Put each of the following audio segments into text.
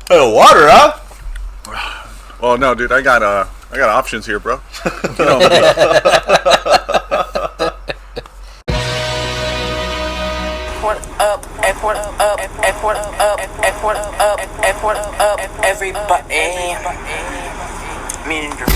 Oh, water, huh? Well, no, dude, I got options here, bro. You know, everybody. Me and your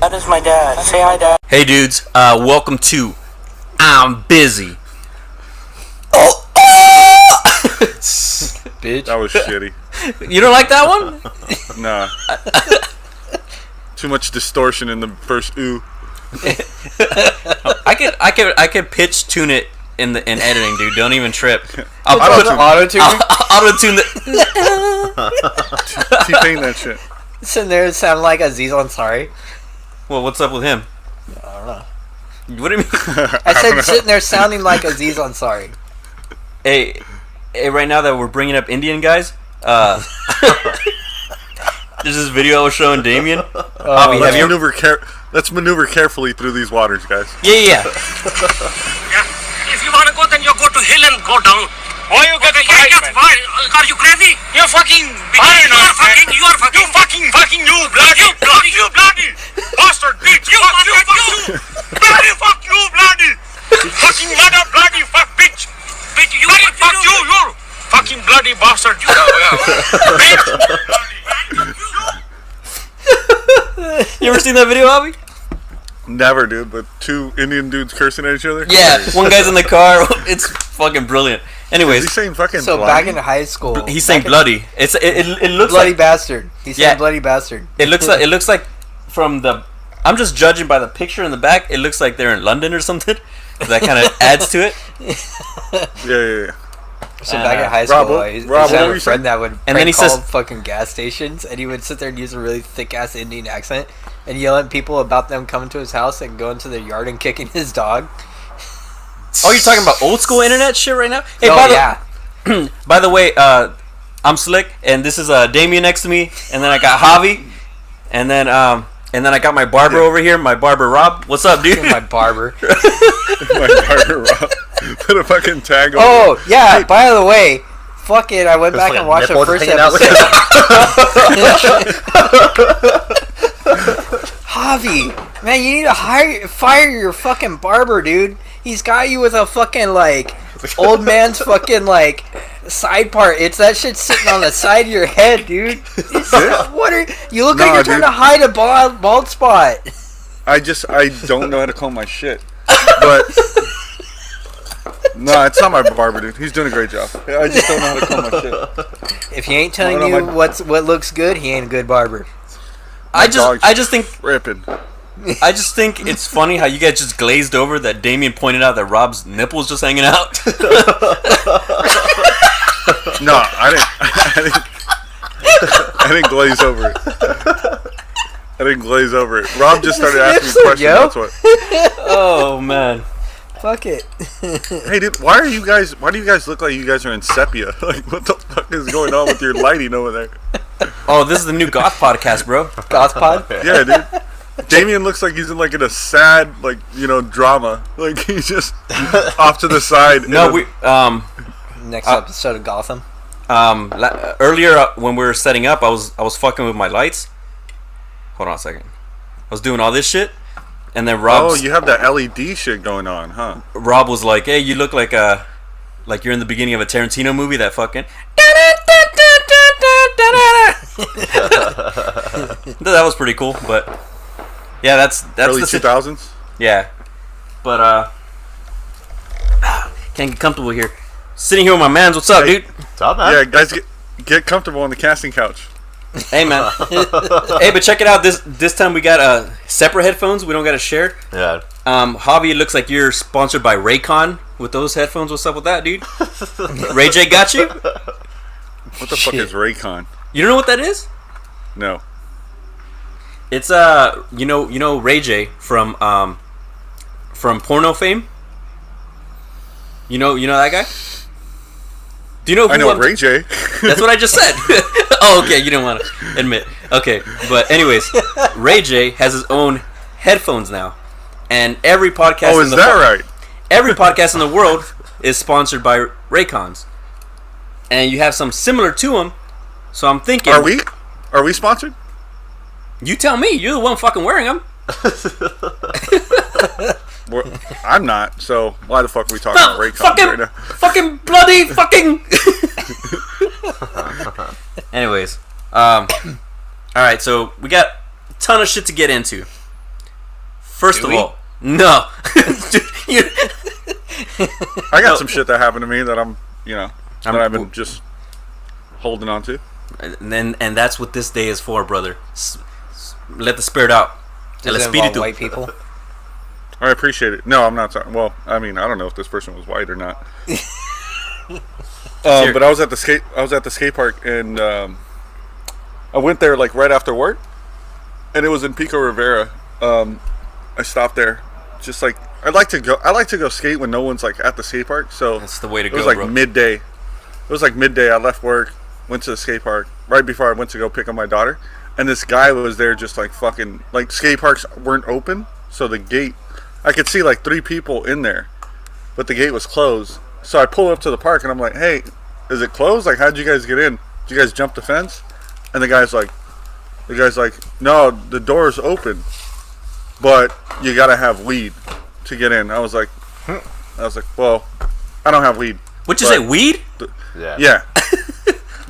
That is my dad. Say hi, Dad. Hey, dudes. Welcome to I'm Busy. Bitch. that was shitty. You don't like that one? Nah. Too much distortion in the first ooh. I could pitch tune it in editing, dude. Don't even trip. Auto-tune. Auto tune the. T-Pain that shit. Sitting there sounding like Aziz Ansari. Well, what's up with him? I don't know. What do you mean? I said sitting there sounding like Aziz Ansari. Hey, right now that we're bringing up Indian guys, there's this video I was showing Damien. Bobby, Let's maneuver carefully through these waters, guys. Yeah. Yeah. If you want to go, then you go to hill and go down. Why you get fired, man? Why? Are you crazy? You're fucking fired, You are fucking you bloody bastard bitch. Fuck you. Fuck you, bloody. Fucking mother bloody fuck bitch. Bitch, you fuck you. You're fucking bloody bastard. You ever seen that video, Bobby? Never, dude. But two Indian dudes cursing at each other. Yeah, one guy's in the car. It's fucking brilliant. Anyways, he's saying fucking. So bloody? back in high school, he's saying bloody. It looks bloody like bastard. He's saying bloody bastard. It looks like from the. I'm just judging by the picture in the back. It looks like they're in London or something. That kind of adds to it. Yeah. So back in high school, Rob, he what had were a you friend saying? that would And then he call says- fucking gas stations, and he would sit there and use a really thick ass Indian accent and yell at people about them coming to his house and going to their yard and kicking his dog. Oh, you're talking about old school internet shit right now? Hey, Oh, by the way, I'm Slick, and this is Damien next to me, and then I got Xavi, and then I got my barber over here, my barber Rob. What's up, dude? My barber. My partner Rob. Put a fucking tag on. Oh yeah. By the way, fuck it. I went back and watched the first episode. Javi, man, you need to fire your fucking barber, dude. He's got you with a fucking like old man's fucking like side part. It's that shit sitting on the side of your head, dude. What are you look like you're trying to hide a bald spot. I don't know how to comb my shit. But no, it's not my barber, dude. He's doing a great job. I just don't know how to comb my shit. If he ain't telling you what looks good, he ain't a good barber. I just think ripping. I just think it's funny how you guys just glazed over that Damien pointed out that Rob's nipples just hanging out. No, I didn't glaze over it. I didn't glaze over it. Rob just started asking me questions. Yo. That's what. Oh man. Fuck it. Hey, dude, why do you guys look like you guys are in sepia? Like, what the fuck is going on with your lighting over there? Oh, this is the new goth podcast, bro. Goth pod? Yeah, dude. Damien looks like he's in a sad drama. Like he's just off to the side. No, we Next episode of Gotham. Earlier when we were setting up, I was fucking with my lights. Hold on a second. I was doing all this shit, and then Rob. Oh, you have that LED shit going on, huh? Rob was like, "Hey, you look like you're in the beginning of a Tarantino movie." That fucking. That was pretty cool, but yeah, that's early the 2000s. Yeah, but can't get comfortable here. Sitting here with my mans. What's up, dude? What's up, man? Yeah, guys, get comfortable on the casting couch. Hey, man. Hey, but check it out. This time we got separate headphones. We don't got to share. Yeah. Javi, it looks like you're sponsored by Raycon with those headphones. What's up with that, dude? Ray J got you? What the fuck is Raycon? You don't know what that is? No. It's you know Ray J from porno fame. You know that guy? Do you know who I know I'm- Ray J. That's what I just said. Oh, okay. You didn't want to admit. Okay, but anyways, Ray J has his own headphones now, and every podcast. Oh, is that right? Every podcast in the world is sponsored by Raycons, and you have some similar to them. So I'm thinking, Are we? Are we sponsored? You tell me. You're the one fucking wearing them. I'm not. So why the fuck are we talking about Raycons fucking, right now? fucking bloody fucking. Anyways, all right. So we got a ton of shit to get into. First Do of we? all, no. Dude, you- I got some shit that happened to me that I'm that I've been I'm- just holding on to. and that's what this day is for, brother. Let the spirit out. El Does it involve espíritu. white people? I appreciate it. No, I'm not talking. Well, I mean, I don't know if this person was white or not. But I was at the skate park, and I went there like right after work, and it was in Pico Rivera. I stopped there, just like I like to go skate when no one's like at the skate park. So That's the way to it was go, like bro. midday. It was like midday. I left work, went to the skate park right before I went to go pick up my daughter, and this guy was there just like fucking like skate parks weren't open, so the gate I could see like 3 people in there, but the gate was closed. So I pull up to the park and I'm like, hey, is it closed? Like, how'd you guys get in? Did you guys jump the fence? And the guy's like, no, the door's open, but you gotta have weed to get in. I was like, well, I don't have weed. What you But- say, weed? Yeah.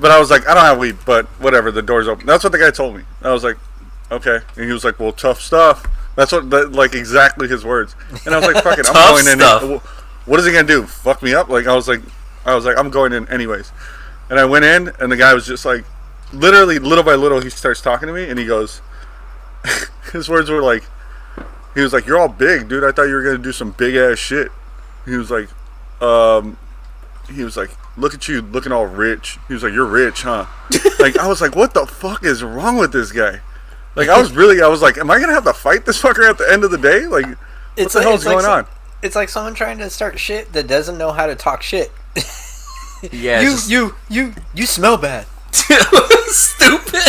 But I was like, I don't have weed, but whatever, the door's open. That's what the guy told me. I was like, okay. And he was like, well, tough stuff. That's like exactly his words. And I was like, fuck it, I'm Tough going stuff. in. What is he gonna do? Fuck me up? Like I was like, I'm going in anyways. And I went in, and the guy was just like, literally, little by little, he starts talking to me, and he goes, his words were like, he was like, you're all big, dude. I thought you were gonna do some big ass shit. He was like, look at you looking all rich. He was like, you're rich, huh? Like, I was like, what the fuck is wrong with this guy? Like, I was like, am I gonna have to fight this fucker at the end of the day? Like, what the hell's going on? It's like someone trying to start shit that doesn't know how to talk shit. Yeah. You smell bad. Stupid.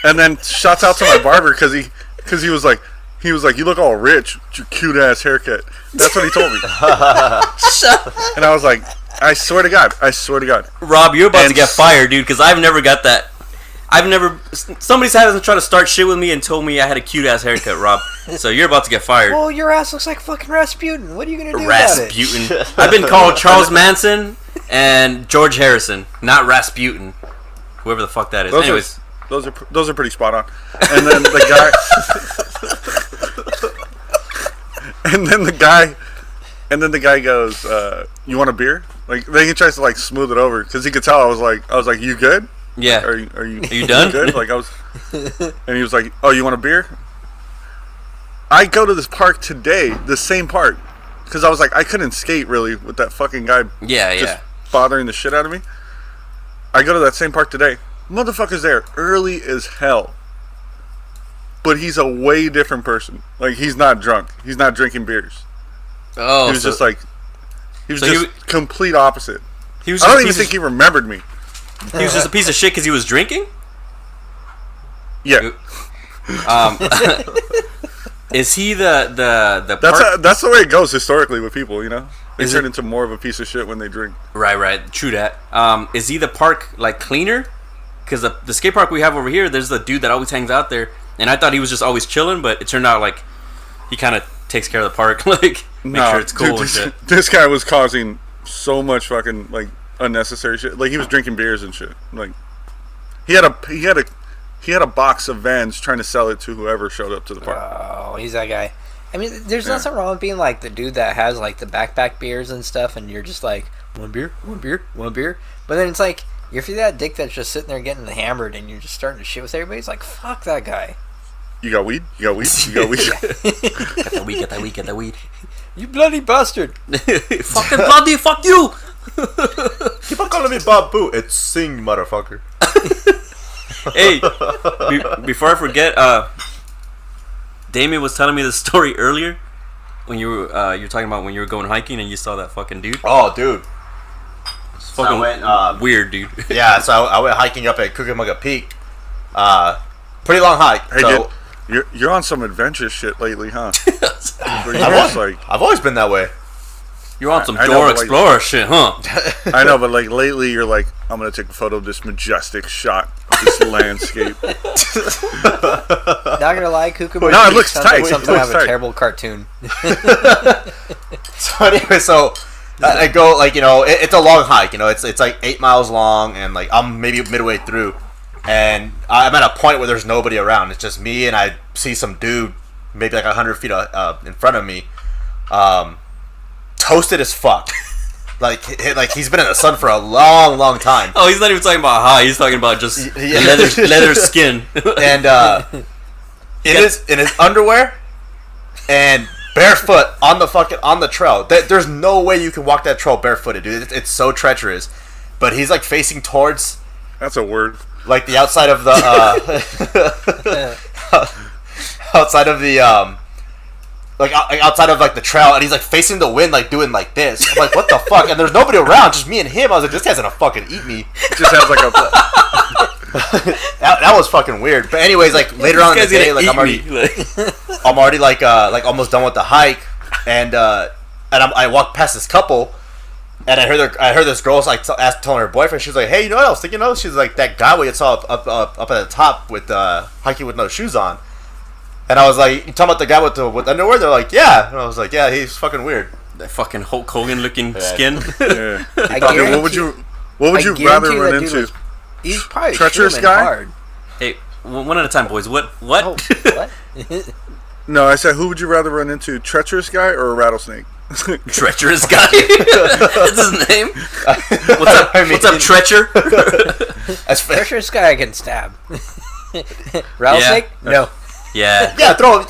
And then shouts out to my barber because he was like, you look all rich with your cute ass haircut. That's what he told me. And I was like, I swear to God. Rob, you're about And to get fired, dude, because I've never got that. Somebody's hasn't tried to start shit with me and told me I had a cute ass haircut, Rob. So you're about to get fired. Well, your ass looks like fucking Rasputin. What are you gonna do about it? Rasputin. I've been called Charles Manson and George Harrison, not Rasputin. Whoever the fuck that is. Anyways, those are pretty spot on. And then the guy, and then the guy goes, "You want a beer?" Like then he tries to like smooth it over because he could tell I was like, "You good? yeah. Are you done?" good?" Like I was, and he was like, "Oh, you want a beer?" I go to this park today, the same park, because I was like, I couldn't skate really with that fucking guy Yeah. bothering the shit out of me. I go to that same park today. Motherfucker's there early as hell. But he's a way different person. Like, he's not drunk. He's not drinking beers. Oh, He was just like, he was so just complete opposite. he was I just don't a even piece think he remembered me. he was just a piece of shit because he was drinking. Yeah. Is he the park? That's the way it goes historically with people, you know? They Is turn it- into more of a piece of shit when they drink. Right. True that. Is he the park like cleaner? Because the skate park we have over here, there's the dude that always hangs out there, and I thought he was just always chilling, but it turned out like he kind of takes care of the park, like make sure it's cool dude, and shit. This guy was causing so much fucking like unnecessary shit. Like he was drinking beers and shit. Like he had a box of Vans trying to sell it to whoever showed up to the park. Oh, he's that guy. I mean, there's nothing wrong with being like the dude that has like the backpack beers and stuff, and you're just like, one beer. But then it's like, if you're that dick that's just sitting there getting hammered and you're just starting to shit with everybody, it's like, fuck that guy. You got weed? You got weed? You got weed? Get that weed. You bloody bastard. Fucking bloody, fuck you! Keep on calling me Bob Boo. It's Sing, motherfucker. Hey, before I forget, Damien was telling me the story earlier when you were talking about when you were going hiking and you saw that fucking dude. Oh, dude. It's So fucking I went, weird, dude. yeah, so I went hiking up at Cucamonga Peak. Pretty long hike. Hey, so dude, you're on some adventure shit lately, huh? Where you're just like, I've always been that way. You're on some I know, Dora but, like- Explorer shit, huh? I know, but like lately, you're like, I'm gonna take a photo of this majestic shot, this landscape. Not gonna lie, Cuckoo. No, it looks sounds tight. like something It out looks of a tight. terrible cartoon. So anyway, I go like it's a long hike. It's like 8 miles long, and like I'm maybe midway through, and I'm at a point where there's nobody around. It's just me, and I see some dude maybe like 100 feet in front of me, toasted as fuck. like he's been in the sun for a long time. Oh, he's not even talking about high. He's talking about just leather skin. And in his underwear and barefoot on the trail. There's no way you can walk that trail barefooted, dude. It's so treacherous. But he's like facing towards That's a word. like the outside of the outside of the outside of like the trail, and he's like facing the wind, like doing like this. I'm like, what the fuck? And there's nobody around, just me and him. I was like, this guy's gonna fucking eat me. It just has like a. That was fucking weird. But anyways, like later on in the day, like I'm already like almost done with the hike, and I walked past this couple, and I heard this girl like telling her boyfriend, she was like, hey, you know what I was thinking of? She's like, that guy we saw up at the top with hiking with no shoes on. And I was like, you talking about the guy with underwear? They're like, yeah. And I was like, yeah, he's fucking weird. That fucking Hulk Hogan looking skin. Yeah. I Dude, what would you rather guarantee run that dude into? was- He's probably Treacherous treacherous guy? hard. Hey, one at a time, boys. What? Oh, what? No, I said, who would you rather run into, treacherous guy or a rattlesnake? Treacherous guy. That's his name. What's up? What's up, Treacher? That's fair. Treacherous guy I can stab. Rattlesnake? No. Yeah. Yeah, throw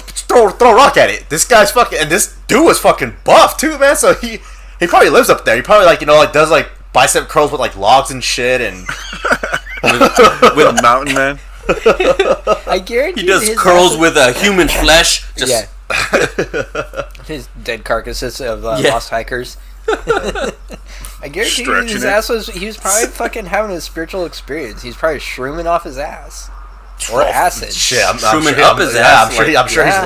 a rock at it. This guy's fucking, and this dude was fucking buff too, man. So he probably lives up there. He probably like does like bicep curls with like logs and shit, and With a mountain man? I guarantee He does his curls ass- with human flesh. Just Yeah. His dead carcasses of Yeah. lost hikers. I guarantee you Stretching his it. ass he was probably fucking having a spiritual experience. He's probably shrooming off his ass. Or acid. shit. I'm Shrooming sure, up his yeah, ass,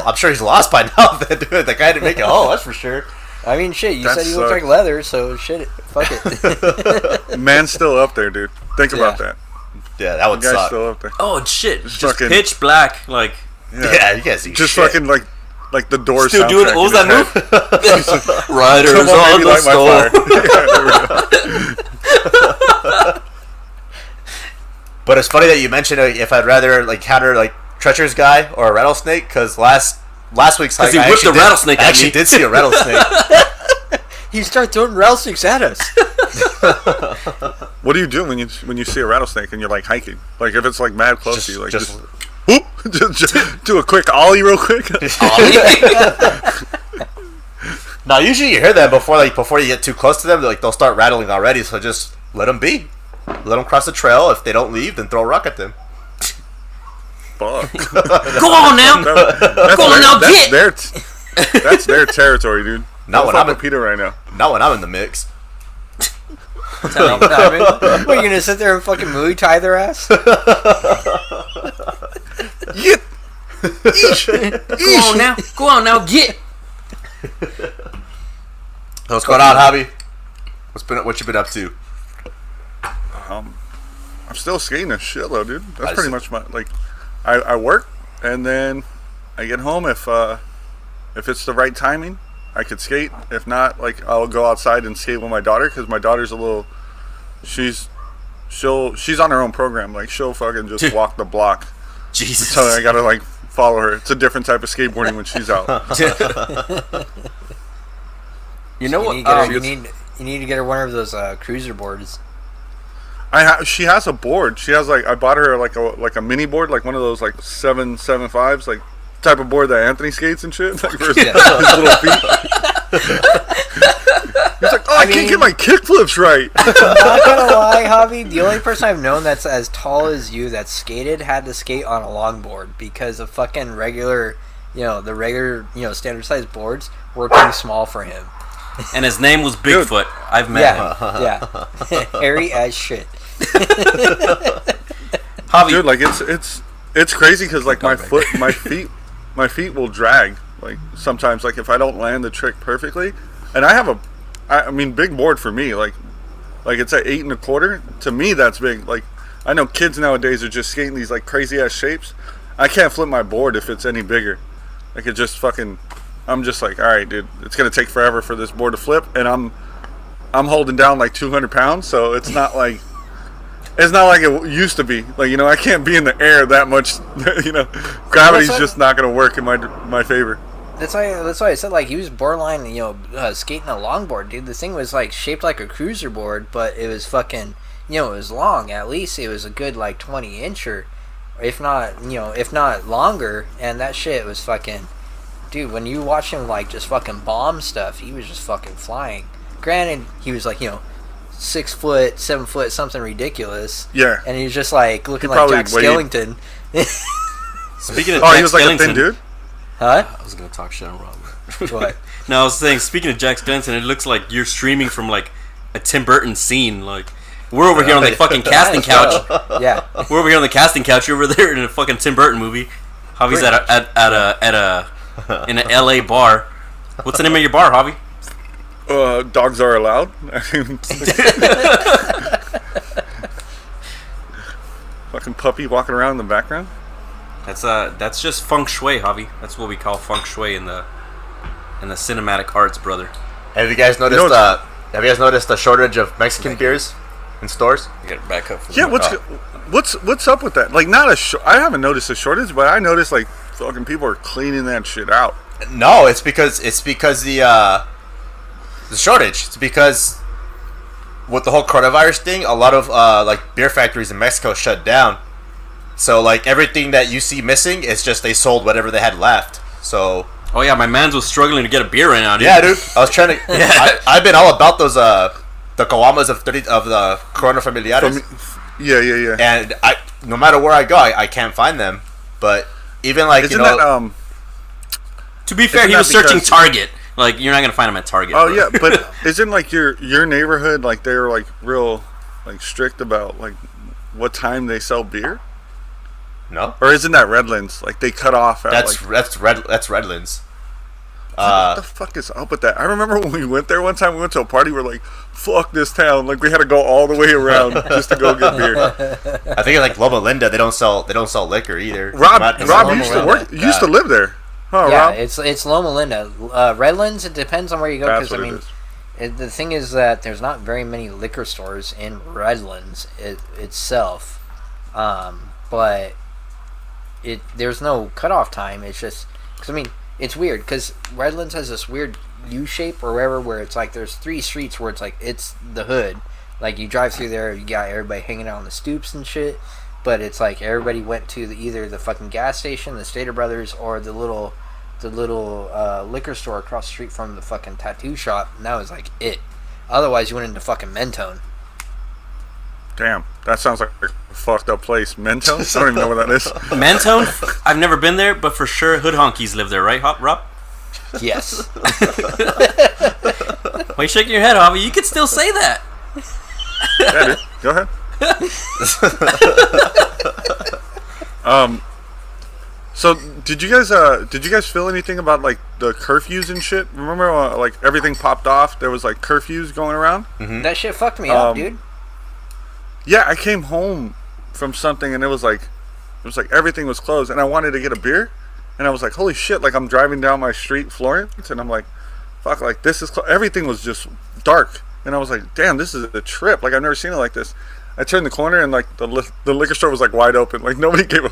I'm sure he's lost by now. That dude, the guy didn't make it home. That's for sure. I mean, shit, you That said he looked sucks. like leather, so shit, fuck it. Man's still up there, dude. Think about Yeah. that. Yeah, that would Guy's suck. still up there. oh shit! Just fucking- pitch black. Like Yeah, you guys see Just shit. fucking like the Doors still doing. soundtrack What was in that his head. move? Riders Come on, on baby, the light my storm. fire. Yeah, there we go. But it's funny that you mentioned if I'd rather like counter like treacherous guy or a rattlesnake, because last week's hike he I whipped actually a did- rattlesnake I at actually me. did see a rattlesnake. He started throwing rattlesnakes at us. What do you do when you see a rattlesnake and you're like hiking? Like if it's like mad close to you, like just- whoop, just do a quick ollie real quick. Now usually you hear them before you get too close to them. They'll start rattling already. So just let them be. Let them cross the trail. If they don't leave, then throw a rock at them. Fuck. Go on now. That's Go on now, get. That's their territory, dude. Not Don't when fuck I'm with in- Peter right now. Not when I'm in the mix. What, are you gonna sit there and fucking Muay Thai their ass? Yep. Go on now. Go on now. Get. What's going on, Javi? What you been up to? I'm still skating a shitload, dude. That's I pretty see. much my like. I work and then I get home if it's the right timing. I could skate. If not, like I'll go outside and skate with my daughter because my daughter's a little. She's on her own program. Like she'll fucking just walk the block. Jesus. So I gotta like follow her. It's a different type of skateboarding when she's out. You know You what? need, to get her, you need to get her one of those cruiser boards. She has a board. She has like I bought her like a mini board, like one of those like 775s, like type of board that Anthony skates and shit, like for his little feet. He's like, I can't get my kickflips right. Not gonna lie, Javi, the only person I've known that's as tall as you that skated had to skate on a longboard because of fucking regular, the regular, standard sized boards were too small for him. and his name was Bigfoot. I've met him. Yeah. Hairy as shit. Javi, Dude, like it's crazy because like my feet will drag like sometimes like if I don't land the trick perfectly, and I mean big board for me like it's at 8 1/4. To me that's big. Like I know kids nowadays are just skating these like crazy ass shapes. I can't flip my board if it's any bigger. Like it just fucking. I'm just like, all right, dude. It's gonna take forever for this board to flip, and I'm holding down like 200 pounds, so it's not like it used to be. Like I can't be in the air that much. Gravity's just not gonna work in my favor. That's why I said like he was borderline, skating a longboard, dude. The thing was like shaped like a cruiser board, but it was fucking, it was long. At least it was a good like 20-incher. If not longer, and that shit was fucking, dude. When you watch him like just fucking bomb stuff, he was just fucking flying. Granted, he was like 6 foot, 7 foot, something ridiculous. Yeah, and he was just like looking like Jack Skellington. Speaking of, he was like a thin dude. Huh? I was gonna talk shit on Rob. What? No, I was saying. Speaking of Jack Skellington, it looks like you're streaming from like a Tim Burton scene, like. We're over here on the fucking casting couch. Yeah. We're over here on the casting couch. You're over there in a fucking Tim Burton movie. Javi's in an LA bar. What's the name of your bar, Javi? Dogs Are Allowed. Fucking puppy walking around in the background. That's just feng shui, Javi. That's what we call feng shui in the cinematic arts, brother. Have you guys noticed? Have you guys noticed the shortage of Mexican beers in stores? You gotta back up. Yeah, what's up with that? Like, I haven't noticed a shortage, but I noticed like fucking people are cleaning that shit out. No, it's because the shortage. It's because with the whole coronavirus thing, a lot of like beer factories in Mexico shut down. So like everything that you see missing, it's just they sold whatever they had left. So. Oh yeah, my man's was struggling to get a beer right now, dude. Yeah, dude. I was trying to. I've been all about those the caguamas of the Corona Familiares. Yeah. And no matter where I go, I can't find them. But even like isn't that to be fair, he was searching Target. Like you're not gonna find him at Target. Oh yeah, but isn't like your neighborhood like they're like real like strict about like what time they sell beer? No. Or isn't that Redlands? Like they cut off at that's Redlands. What the fuck is up with that? I remember when we went there one time. We went to a party. We're like, "Fuck this town!" Like we had to go all the way around just to go get beer. I think like Loma Linda, they don't sell liquor either. Rob used to live there. Huh, yeah, Rob? it's Loma Linda. Redlands. It depends on where you go because the thing is that there's not very many liquor stores in Redlands itself, but there's no cutoff time. It's just because it's weird because Redlands has this weird U shape or wherever where it's like there's 3 streets where it's like it's the hood. Like you drive through there, you got everybody hanging out on the stoops and shit. But it's like everybody went to either the fucking gas station, the Stater Brothers, or the little liquor store across the street from the fucking tattoo shop. And that was like it. Otherwise, you went into fucking Mentone. Damn, that sounds like a fucked up place. Mentone? I don't even know where that is. Mentone? I've never been there, but for sure hood honkies live there, right, Rob? Yes. Why are you shaking your head, Javi? You could still say that. Yeah, dude. Go ahead. So did you guys feel anything about like the curfews and shit? Remember like everything popped off? There was like curfews going around. Mm-hmm. That shit fucked me up, dude. Yeah, I came home from something and it was like everything was closed and I wanted to get a beer and I was like, holy shit! Like I'm driving down my street, Florence, and I'm like, fuck! Like this is everything was just dark and I was like, damn, this is a trip. Like I've never seen it like this. I turned the corner and like the liquor store was like wide open. Like nobody gave a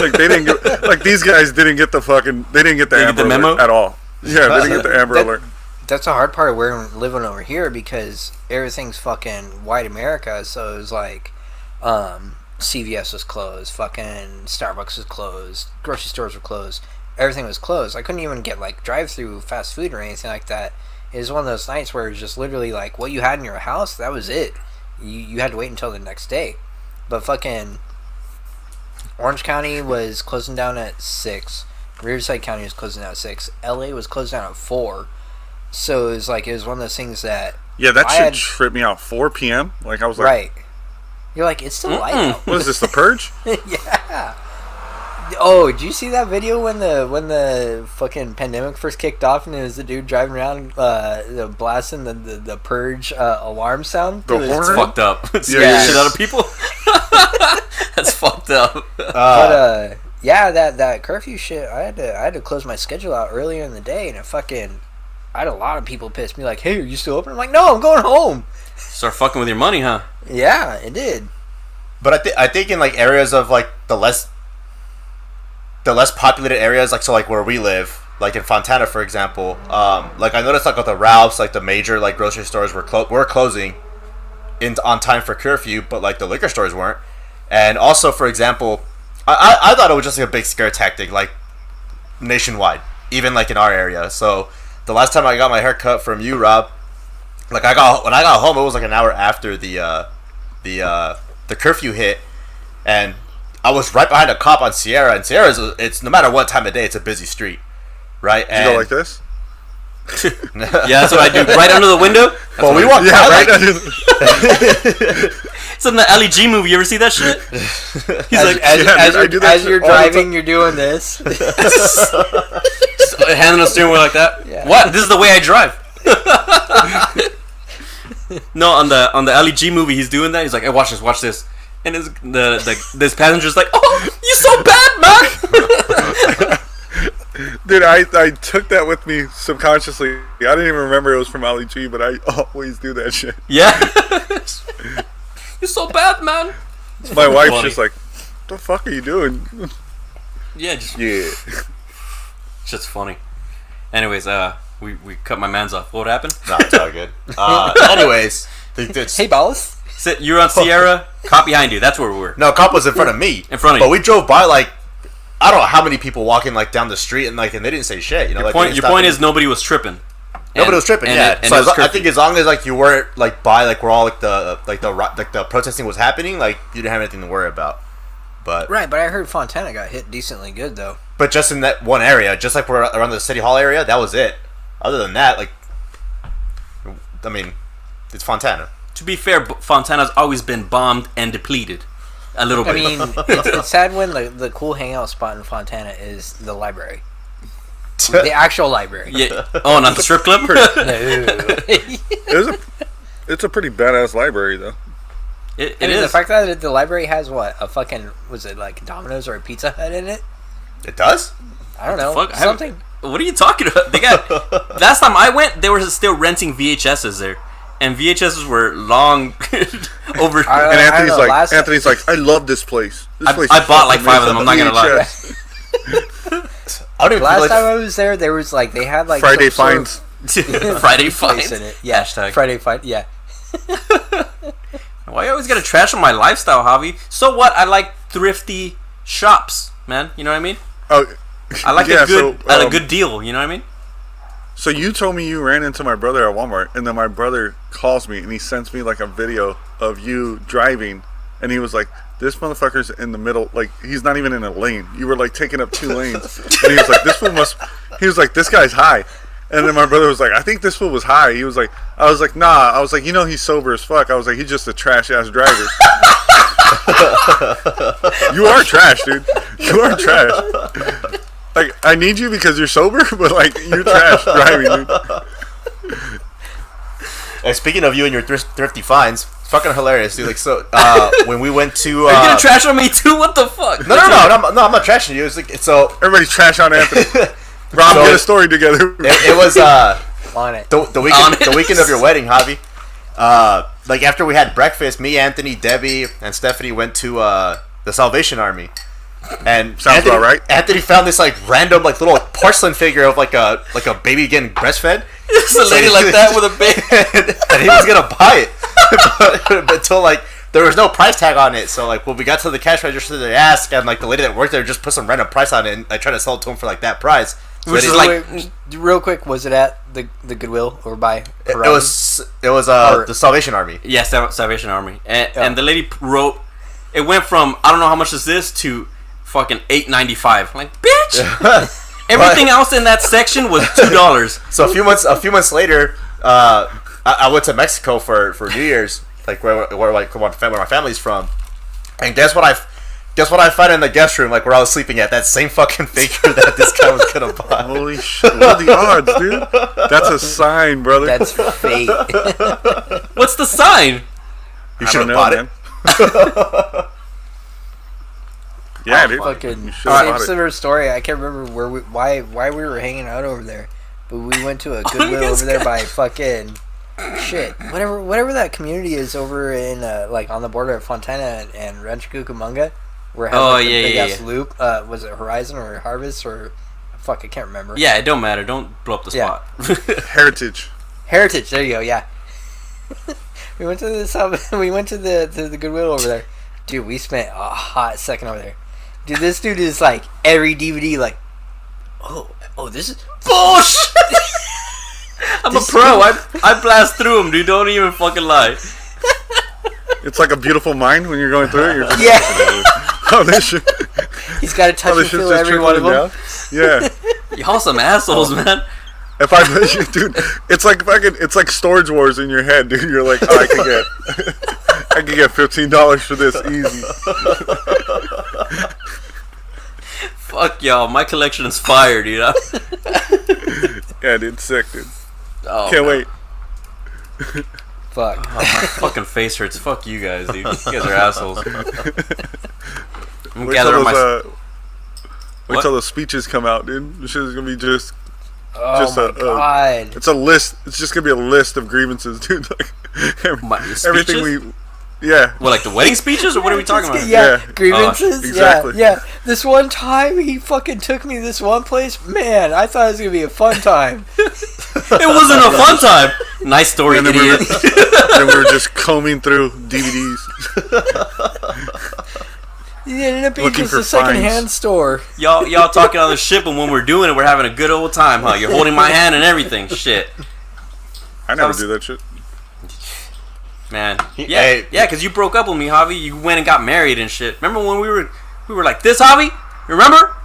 like they didn't get, like these guys didn't get the fucking they didn't get the Amber Alert at all. Yeah, they didn't get the Amber Alert. That's the hard part of where I'm living over here because everything's fucking white America. So it was like, CVS was closed, fucking Starbucks was closed, grocery stores were closed, everything was closed. I couldn't even get like drive-through fast food or anything like that. It was one of those nights where it was just literally like what you had in your house, that was it. You had to wait until the next day. But fucking Orange County was closing down at 6. Riverside County was closing down at 6. LA was closing down at 4. So it was one of those things that Yeah, that I shit had- tripped me out. 4 p.m. Like I was like, right. You're like, it's still light out. what is this? The Purge? Yeah. Oh, did you see that video when the fucking pandemic first kicked off and it was the dude driving around blasting the purge alarm sound? The It was- horn? It's fucked up. It's Yeah, scaring yeah. the shit out of people. That's fucked up. But yeah, that curfew shit. I had to close my schedule out earlier in the day, and I had a lot of people piss me like, "Hey, are you still open?" I'm like, "No, I'm going home." Start fucking with your money, huh? Yeah, it did. But I think in like areas of like the less populated areas, like so like where we live, like in Fontana, for example, like I noticed like with the Ralphs, like the major like grocery stores were closing on time for curfew, but like the liquor stores weren't. And also, for example, I thought it was just like a big scare tactic, like nationwide, even like in our area. So the last time I got my hair cut from you, Rob, like when I got home, it was like an hour after the curfew hit, and I was right behind a cop on Sierra, and Sierra's it's no matter what time of day, it's a busy street, right? Did you go like this? Yeah, that's what I do. Right under the window. That's Well, what we I walked Yeah, by, right. like, It's in the LEG movie. You ever see that shit? He's like, I do that as shit you're all the driving, time. you're doing this. handing the steering wheel like that. Yeah. What? This is the way I drive. No, on the LEG movie, he's doing that. He's like, "Hey, watch this," and this passenger's like, "Oh, you so bad, man." Dude, I took that with me subconsciously. I didn't even remember it was from LEG, but I always do that shit. Yeah. You're so bad, man. My wife's funny. just like, "What the fuck are you doing?" Yeah, just Yeah. funny. Anyways, we cut my man's off. What happened? No, it's all good. Anyways, Hey, Ballas. Sit, you're on Sierra. Cop behind you. That's where we were. no, cop was in front of me. In front of but you. we drove by like I don't know how many people walking like down the street and they didn't say shit. You know, like, they didn't Your stop point and- is nobody was tripping. nobody was tripping. Yeah, and so it was I think curfew. as long as like you weren't like by like where all like the protesting was happening, like you didn't have anything to worry about. But Right, but I heard Fontana got hit decently good though. but just in that one area, just like we're around the city hall area, that was it. Other than that, like, I mean, it's Fontana. To be fair, Fontana's always been bombed and depleted. A little I bit. mean, it's sad when the cool hangout spot in Fontana is the library, the actual library. Yeah. Oh, not the strip club? It's a pretty badass library though. It I mean, the is. fact that the library has what a fucking was it like Domino's or a Pizza Hut in it? It does. I don't know, Fuck, I haven't- something. What are you talking about? They got. Last time I went, they were still renting VHSs there, and VHSs were long over. And I don't know, Anthony's like, "I love this place. This place I is bought like fucking 5 of them. I'm not gonna lie. VHS." I don't even Last feel time like I was there was like they had like Friday some sort finds. Friday of place finds. in it. Yeah, Hashtag. Friday fight. Yeah, Why you always gotta trash on my lifestyle, Javi? So what? I like thrifty shops, man. You know what I mean? Oh, I like yeah, a good deal. You know what I mean? So you told me you ran into my brother at Walmart, and then my brother calls me and he sends me like a video of you driving, and he was like, "This motherfucker's in the middle, like he's not even in a lane. You were like taking up 2 lanes." And he was like, he was like, "This guy's high." And then my brother was like, "I think this fool was high." He was like, I was like, "Nah." I was like, he's sober as fuck. I was like, he's just a trash ass driver. You are trash, dude. You are trash. Like, I need you because you're sober, but like you're trash driving, dude. And speaking of you and your thrifty finds, it's fucking hilarious, dude. Like, so when we went to, Are you gonna trash on me too? What the fuck? no, I'm not trashing you. It's like so. Everybody's trash on Anthony. Rob, So get a story together. It was on it. the weekend of your wedding, Javi. Like after we had breakfast, me, Anthony, Debbie, and Stephanie went to the Salvation Army. And Sounds Anthony, about right. Anthony found this like random like little porcelain figure of like a baby getting breastfed. It's a lady like that with a baby. And he was gonna buy it, but until like there was no price tag on it. So like when we got to the cash register, they asked, and like the lady that worked there just put some random price on it, and I tried to sell it to him for like that price. So Which they- is like- real quick, was it at the Goodwill or by? it Pirelli? was Or- the Salvation Army. Yes, Salvation Army, and the lady wrote, it went from I don't know how much is this to fucking $8.95. Like, bitch, Everything else in that section was $2. So a few months later, I went to Mexico for New Year's, like where my family's from, and guess what I found in the guest room, like where I was sleeping at, that same fucking figure that this guy was gonna buy. Holy shit! What are the odds, dude? That's a sign, brother. That's fate. What's the sign? You should have bought it. Yeah, dude. Fucking You should've same bought it. similar story. I can't remember why we were hanging out over there, but we went to a Goodwill over there by fucking shit. Whatever that community is over in like on the border of Fontana and Rancho Cucamonga, where it has like, the big ass loop. Was it Horizon or Harvest or fuck? I can't remember. Yeah, it don't matter. Don't blow up the spot. Heritage. Heritage. There you go. Yeah. We went to this. We went to the Goodwill over there, dude. We spent a hot second over there. Dude, this dude is like every DVD like, oh, this is bullshit. I'm a pro. I blast through them, dude. Don't even fucking lie. It's like a beautiful mind when you're going through it. You're just oh, this shit. He's got to touch and feel every one of them. Down. Yeah. Y'all some assholes, man. If I, dude, it's like Storage Wars in your head, dude. You're like, oh, I could get $15 for this easy. Fuck y'all. My collection is fire, dude. Yeah, dude, sick, dude. Oh, Can't wait. Fuck. Oh, my fucking face hurts. Fuck you guys, dude. You guys are assholes. I'm Wait gathering my. Wait till the speeches come out, dude. This shit is gonna be just Oh my god. it's a list. It's just gonna be a list of grievances, dude. Like everything we. Yeah. What, like the wedding speeches, or what are we talking about? Yeah, grievances. Exactly. Yeah. This one time he fucking took me this one place. Man, I thought it was gonna be a fun time. It wasn't a fun time. Nice story, And then idiot. Then we were just combing through DVDs. It ended up being Looking just for a secondhand finds. store. Y'all talking on the ship, and when we're doing it, we're having a good old time, huh? You're holding my hand and everything. Shit. I never do that shit. Man, yeah, because you broke up with me, Javi. You went and got married and shit. Remember when we were like this, Javi? Remember?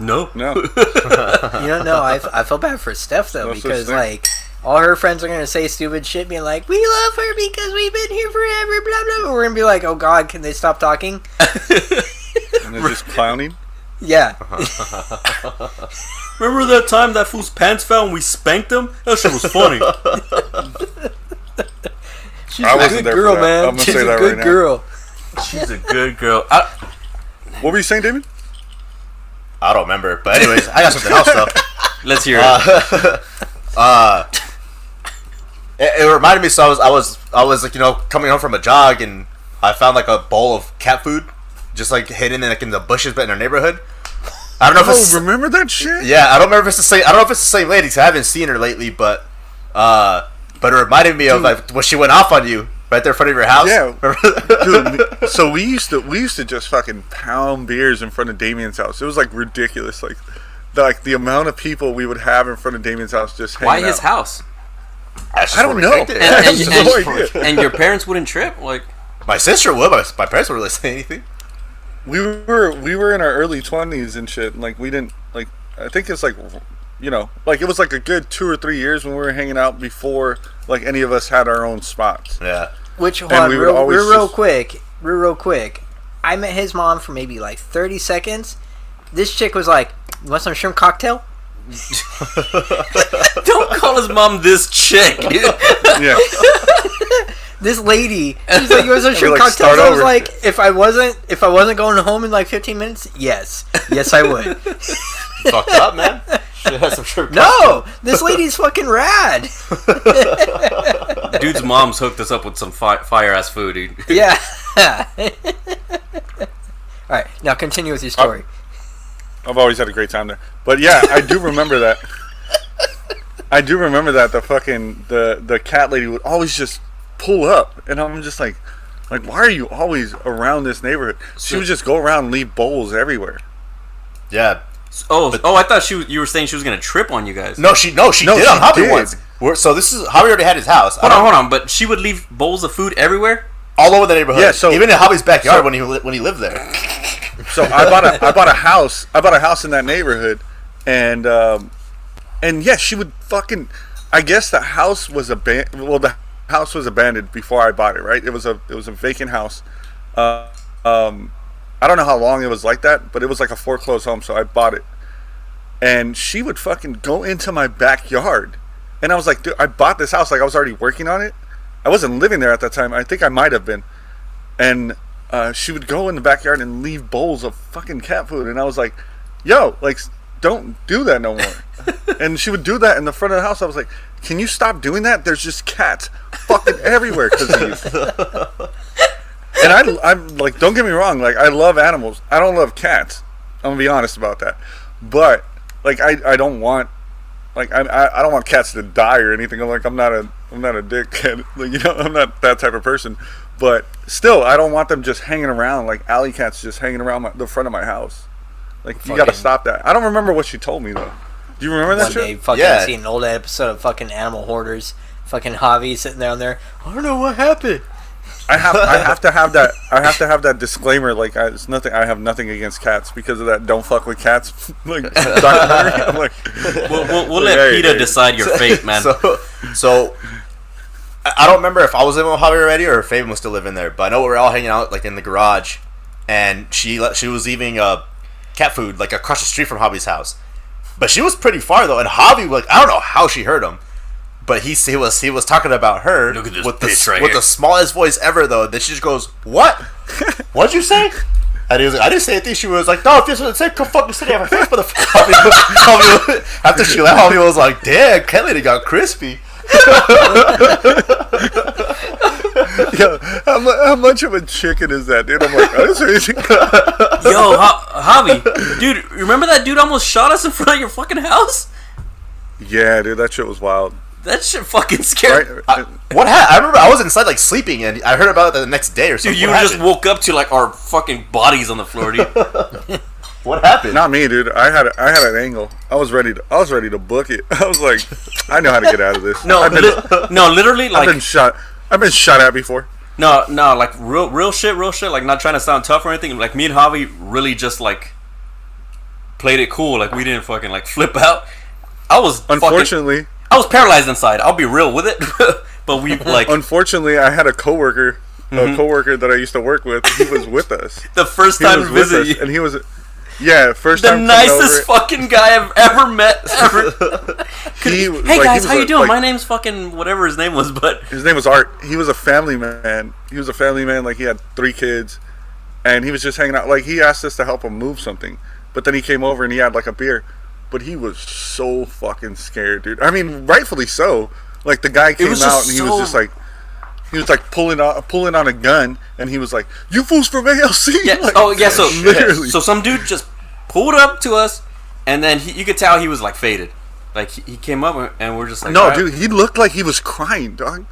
No. No. You don't know. I felt bad for Steph though, No such because thing. like all her friends are gonna say stupid shit, being like, "We love her because we've been here forever." Blah blah. We're gonna be like, "Oh God, can they stop talking?" And they're just clowning. Yeah. Remember that time that fool's pants fell and we spanked him? That shit was funny. She's I a wasn't good there for girl, that. man. I'm gonna She's say a that good right now. girl. She's a good girl. What were you saying, David? I don't remember, but anyways, I got something else though. Let's hear it. It reminded me. So I was like, you know, coming home from a jog, and I found like a bowl of cat food, just like hidden in, like in the bushes, but in our neighborhood. I don't know if it's remember that shit? yeah. I don't remember if it's the same. I don't know if it's the same lady, 'cause I haven't seen her lately. But it reminded me of like when she went off on you right there in front of your house. Yeah, dude. So we used to just fucking pound beers in front of Damien's house. It was like ridiculous. Like the amount of people we would have in front of Damien's house just hanging Why his out. house? That's just I don't what know. we did. I have no idea. And your parents wouldn't trip? Like, My sister would, but my parents wouldn't really say anything. We were in our early 20s and shit. And, like we didn't like. I think it's like, you know, like it was like a good 2 or 3 years when we were hanging out before like any of us had our own spots. Yeah. Which And one? we would Real always just- quick. I met his mom for maybe like 30 seconds. This chick was like, "You want some shrimp cocktail?" don't call his mom this chick, dude. Yeah. This lady, she's like, "You want some shrimp like, cocktail?" start I was over. like, if I wasn't going home in like 15 minutes, yes, I would. Fucked up, man. Should have some shrimp. No, this lady's fucking rad. Dude's mom's hooked us up with some fire ass food, dude. Yeah. All right, now continue with your story. I've always had a great time there. But yeah, I do remember that. The fucking the cat lady would always just pull up, and I'm just like why are you always around this neighborhood? She would just go around and leave bowls everywhere. Yeah. Oh, I thought you were saying she was gonna trip on you guys. No, she did she on Hobby did. once. So this is Hobby already had his house. Hold on, but she would leave bowls of food everywhere. All over the neighborhood. Yeah, so- even in Hobby's backyard when he lived there. So I bought a house in that neighborhood, and yeah, she would fucking. I guess the house was abandoned. Well, the house was abandoned before I bought it. Right? It was a vacant house. I don't know how long it was like that, but it was like a foreclosed home, so I bought it. And she would fucking go into my backyard, and I was like, dude, I bought this house. Like I was already working on it. I wasn't living there at that time. I think I might have been. And she would go in the backyard and leave bowls of fucking cat food, and I was like, yo, like, don't do that no more. And she would do that in the front of the house. I was like, can you stop doing that? There's just cats fucking everywhere because of you. And I'm like, don't get me wrong, like, I love animals. I don't love cats. I'm gonna be honest about that. But like, I don't want, like, I don't want cats to die or anything. I'm not a dickhead. Like, you know, I'm not that type of person. But still, I don't want them just hanging around, like alley cats just hanging around the front of my house. Like, you gotta stop that. I don't remember what she told me though. Do you remember that shit? Fucking seen an old episode of fucking Animal Hoarders. Fucking Javi sitting down there. I don't know what happened. I have to have that. I have to have that disclaimer. Like, it's nothing. I have nothing against cats because of that. Don't fuck with cats. Like, documentary. I'm like, we'll let PETA decide your fate, man. So I don't remember if I was living with Javi already or if Fabian was still living there. But I know we were all hanging out like in the garage, and she was leaving cat food like across the street from Javi's house. But she was pretty far though, and Javi, like, I don't know how she heard him. But he was talking about her with the smallest voice ever though. Then she just goes, "What? What'd you say?" And he was like, "I didn't say anything." She was like, "No, if this was come fucking sit on my face, motherfucker." After she left, Javi was like, "Damn, Kelly got crispy." Yo, how much of a chicken is that, dude? I'm like, I didn't say anything. Yo, Javi, dude, remember that dude almost shot us in front of your fucking house? Yeah, dude, that shit was wild. That shit fucking scared. Right? What happened? I remember I was inside like sleeping, and I heard about it the next day or something. Dude, you just woke up to like our fucking bodies on the floor, dude. What happened? Not me, dude. I had an angle. I was ready to book it. I was like, I know how to get out of this. No, literally, like, I've been shot at before. No, like real shit. Like, not trying to sound tough or anything. Like, me and Javi really just like played it cool. Like, we didn't fucking like flip out. I was paralyzed inside. I'll be real with it. But we like. Unfortunately, I had a coworker that I used to work with. He was with us the first time to visit you, and he was. Yeah, first the time. The nicest fucking guy I've ever met. Hey guys, how you doing? My name's fucking whatever his name was, but his name was Art. He was a family man. Like, he had 3 kids, and he was just hanging out. Like, he asked us to help him move something, but then he came over and he had like a beer, but he was so fucking scared, dude. I mean, rightfully so. Like, the guy came out and he was just like. He was like pulling on a gun, and he was like, "You fools from ALC!" Yeah. Like, So literally. So some dude just pulled up to us, and then you could tell he was like faded. Like, he came up, and we're just like, no, dude, he looked like he was crying, dog.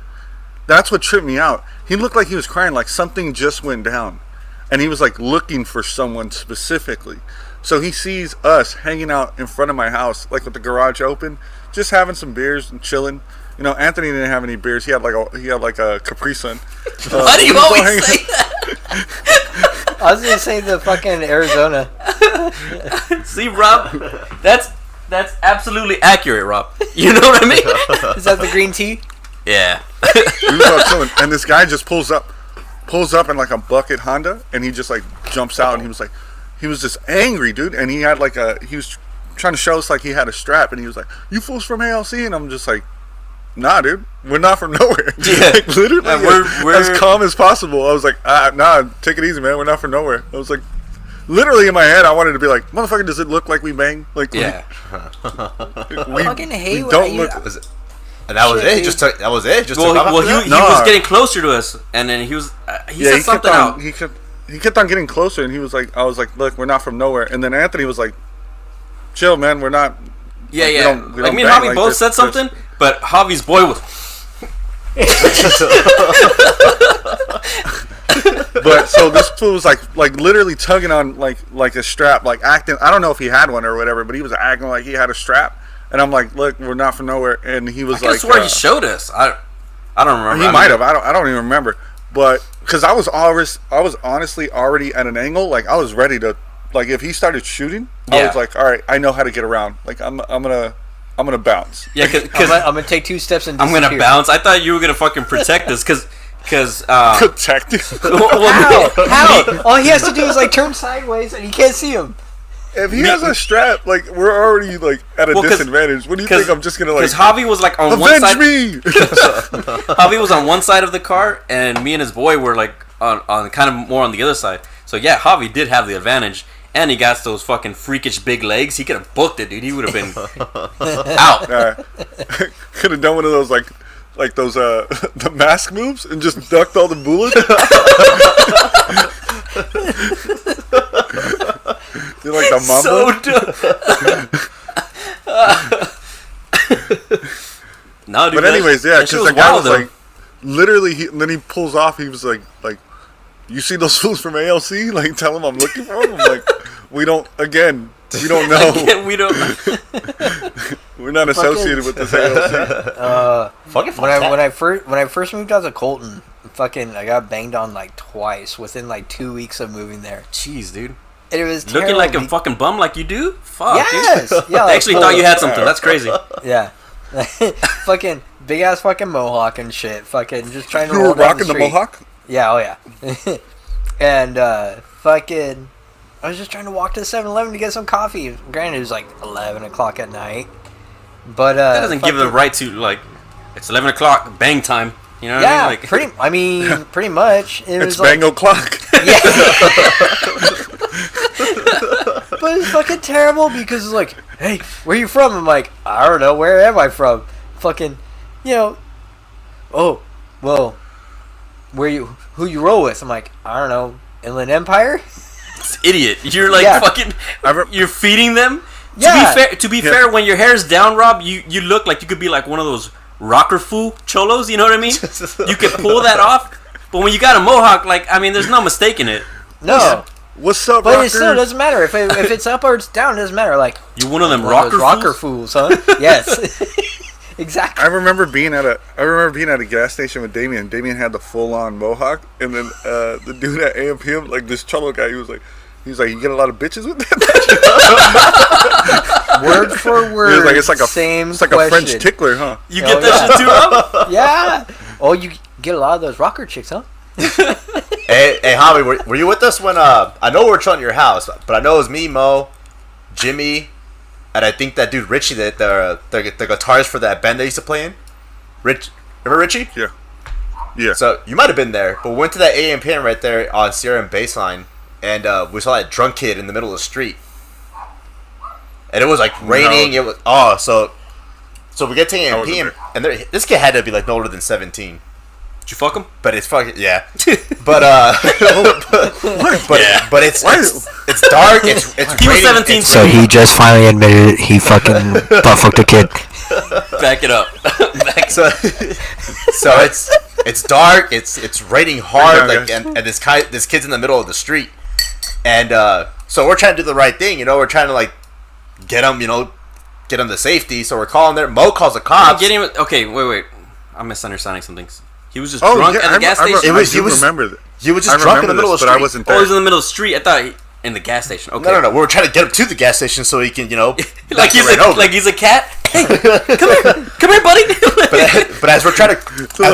That's what tripped me out. He looked like he was crying, like something just went down, and he was like looking for someone specifically. So he sees us hanging out in front of my house, like with the garage open, just having some beers and chilling. You know, Anthony didn't have any beers. He had like a Capri Sun. Why do you always say that? I was gonna say the fucking Arizona. See, Rob, that's absolutely accurate, Rob. You know what I mean? Is that the green tea? Yeah. We was all chilling, and this guy just pulls up in like a bucket Honda, and he just like jumps out, and he was just angry, dude. And he had he was trying to show us like he had a strap, and he was like, "You fools from ALC," and I'm just like, "Nah, dude, we're not from nowhere." Yeah, like, literally, we're as calm as possible. I was like, "Nah, take it easy, man. We're not from nowhere." I was like, literally in my head, I wanted to be like, "Motherfucker, does it look like we bang?" Like, yeah. I fucking hate we don't look. And that was it. That was it. Just he was getting closer to us, and then he said something out. He kept on getting closer, and he was like, "I was like, look, we're not from nowhere." And then Anthony was like, "Chill, man. We're not." Yeah, like, yeah. Like, me and Javi both said something, but Javi's boy was. But so this fool was like literally tugging on like a strap, like acting. I don't know if he had one or whatever, but he was acting like he had a strap. And I'm like, "Look, we're not from nowhere." And he was like, "I swear he showed us." I don't remember. He might have. I don't even remember. But because I was honestly already at an angle, like I was ready to like if he started shooting, I Yeah. was like, all right, I know how to get around. Like I'm gonna bounce. Yeah, because I'm gonna take 2 steps and I'm gonna disappear. bounce. I thought you were gonna fucking protect us, because Protect you. How? All he has to do is like turn sideways and you can't see him. If he has a strap, like we're already like at a Well, 'cause- disadvantage. What do you think? I'm just gonna like because Javi was like on one avenge side. me? Javi was on one side of the car, and me and his boy were like on kind of more on the other side. So yeah, Javi did have the advantage, and he got those fucking freakish big legs. He could have booked it, dude. He would have been out. Could have done one of those like those the mask moves and just ducked all the bullets. You're like the Mambo. So dumb. No, dude. But anyways, yeah, that shit because the guy was though. like, literally, then he pulls off. He was like, you see those fools from ALC? Like, tell them I'm looking for them. I'm like, we don't know. Again, we don't. We're not associated with this ALC. When I first moved out to Colton, fucking I got banged on like twice within like 2 weeks of moving there. Jeez, dude. And it was Looking terrible. like a fucking bum like you do? Fuck, Yes! dude. Yeah, I like, actually thought you had something. That's crazy. Yeah. Fucking big ass fucking mohawk and shit. Fucking just trying to You roll were down rocking the street. mohawk? Yeah, oh yeah. And fucking I was just trying to walk to 7-Eleven to get some coffee. Granted, it was like 11 o'clock at night. But That doesn't give the right to, like, it's 11 o'clock, bang time. You know what yeah, I mean? Like, pretty much. It It's was like, bang o'clock. yeah. But it's fucking terrible because it's like, hey, where you from? I'm like, I don't know, where am I from? Fucking, oh, well, who you roll with? I'm like, I don't know, Inland Empire? idiot. You're like Yeah. fucking, you're feeding them? Yeah. To be fair, when your hair's down, Rob, you look like you could be like one of those rocker foo cholos, you know what I mean? You could pull that off, but when you got a mohawk, like, I mean, there's no mistaking it. No. What's up, But rocker? it still doesn't matter. If it's up or it's down, it doesn't matter. Like, You're one of them one of those rocker rocker fools? fools, huh? Yes. Exactly. I remember being at a gas station with Damien. Damien had the full on mohawk, and then the dude at AMPM, like this cholo guy, he was like, you get a lot of bitches with that. Word for word. He was like, it's like a question. French tickler, huh? You get that shit too, Rob? Yeah. Oh, you get a lot of those rocker chicks, huh? Hey, Javi, were you with us when I know we were chilling at your house, but I know it was me, Mo, Jimmy, and I think that dude Richie, the guitarist for that band they used to play in. Remember Richie? Yeah. Yeah. So you might have been there, but we went to that AMPM right there on Sierra and Baseline, and we saw that drunk kid in the middle of the street, and it was like raining. No. It was so we get to AMPM, and this kid had to be like no older than 17. Did you fuck him? But it's fucking yeah. But but it's dark. It's He was raining. 17, It's so raining. he just finally admitted he fucking butt fucked a kid. Back it up. So it's dark. It's raining hard. Like and this kid's in the middle of the street, and so we're trying to do the right thing. We're trying to like get him to safety. So we're calling there. Mo calls the cops. Get him. Okay, wait. I'm misunderstanding some things. He was just Oh, drunk yeah, at the gas station. I remember that. He was I just drunk in remember the middle of this, the but street. I wasn't Oh, there. he was in the middle of the street. I thought in the gas station. Okay. No. We were trying to get him to the gas station so he can, like he's right over. like he's a cat. Hey, come here, buddy. But as we're trying to, Come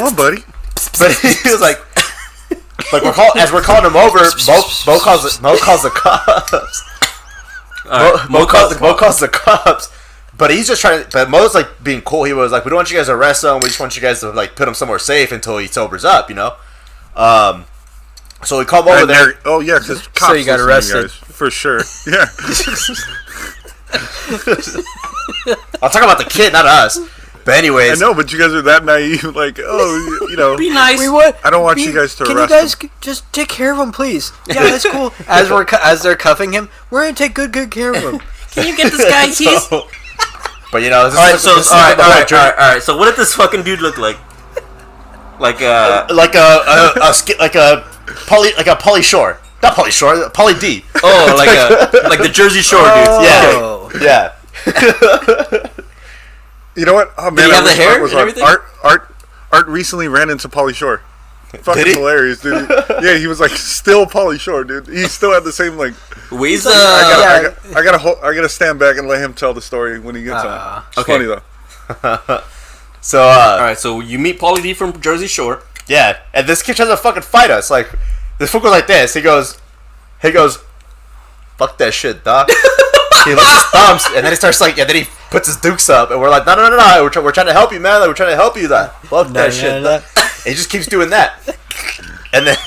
on, buddy. but he was like we're calling him over. Mo calls the cops. Mo calls the cops. But he's just trying to. But Mo's like being cool. He was like, "We don't want you guys to arrest him. We just want you guys to like put him somewhere safe until he sobers up." So we come over there. Oh yeah, because cops So you got listen to arrested. guys, for sure. Yeah. I'll talk about the kid, not us. But I anyways, know, but you guys are that naive. Like, oh, Be nice. I don't want you guys to Can arrest you guys him. just take care of him, please? Yeah, that's cool. As they're cuffing him, we're gonna take good care of him. Can you get this guy keys? but this All right, is so this is all the whole right. journey. So what did this fucking dude look like? Like like a Polly Shore, not Polly Shore, Polly D. oh, like the Jersey Shore dudes. Oh. Yeah. You know what? Oh man, he have I wish the hair Art was and on. everything? Art recently ran into Pauly Shore. Fucking hilarious, dude. Yeah, he was like still Pauly Shore, dude. He still had the same like. We's I gotta stand back and let him tell the story when he gets on. It's funny though. So all right, so you meet Pauly D from Jersey Shore. Yeah, and this kid tries to fucking fight us. Like this fool goes like this. He goes, "Fuck that shit, dog." He licks his thumbs, and then he starts like, and then he puts his dukes up, and we're like, no, we're trying to help you, man. Like, we're trying to help you, that. Fuck that shit. And he just keeps doing that, and then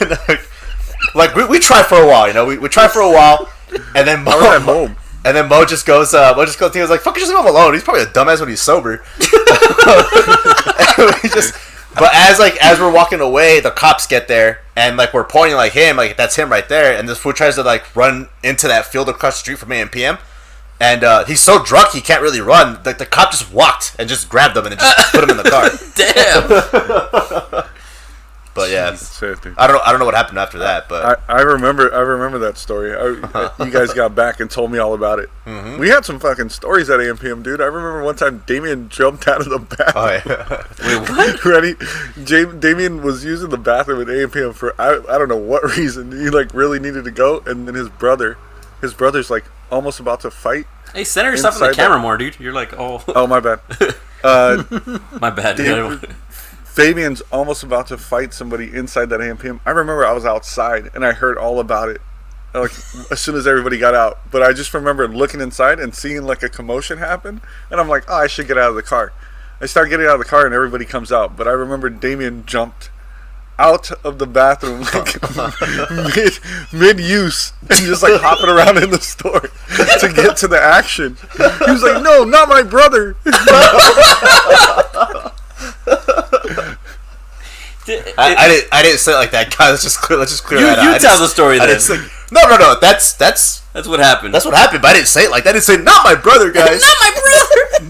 like we try for a while, you know, we try for a while, and then Mo just goes, he was like, fuck, just leave him alone. He's probably a dumbass when he's sober. But as we're walking away, the cops get there, and like we're pointing like him, like that's him right there, and this fool tries to like run into that field across the street from AMPM, and he's so drunk he can't really run. Like the cop just walked and just grabbed him and just put him in the car. Damn. But yeah, Safety. I don't know what happened after that, but I remember that story. You guys got back and told me all about it. Mm-hmm. We had some fucking stories at AMPM, dude. I remember one time Damien jumped out of the bathroom. Oh yeah. Wait, what? Ready? Damien was using the bathroom at AMPM for I don't know what reason. He like really needed to go, and then his brother's like almost about to fight. Hey, center yourself in the camera more, dude. You're like, oh my bad. My bad. Fabian's almost about to fight somebody inside that AMPM. I remember I was outside and I heard all about it, like as soon as everybody got out. But I just remember looking inside and seeing like a commotion happen, and I'm like, oh, I should get out of the car. I start getting out of the car and everybody comes out. But I remember Damien jumped out of the bathroom like mid use and just like hopping around in the store to get to the action. He was like, no, not my brother. I didn't say it like that, guys. Let's just clear that out. You tell the story then. No. That's what happened. That's what happened. But I didn't say it like that. I didn't say not my brother, guys. Not my brother.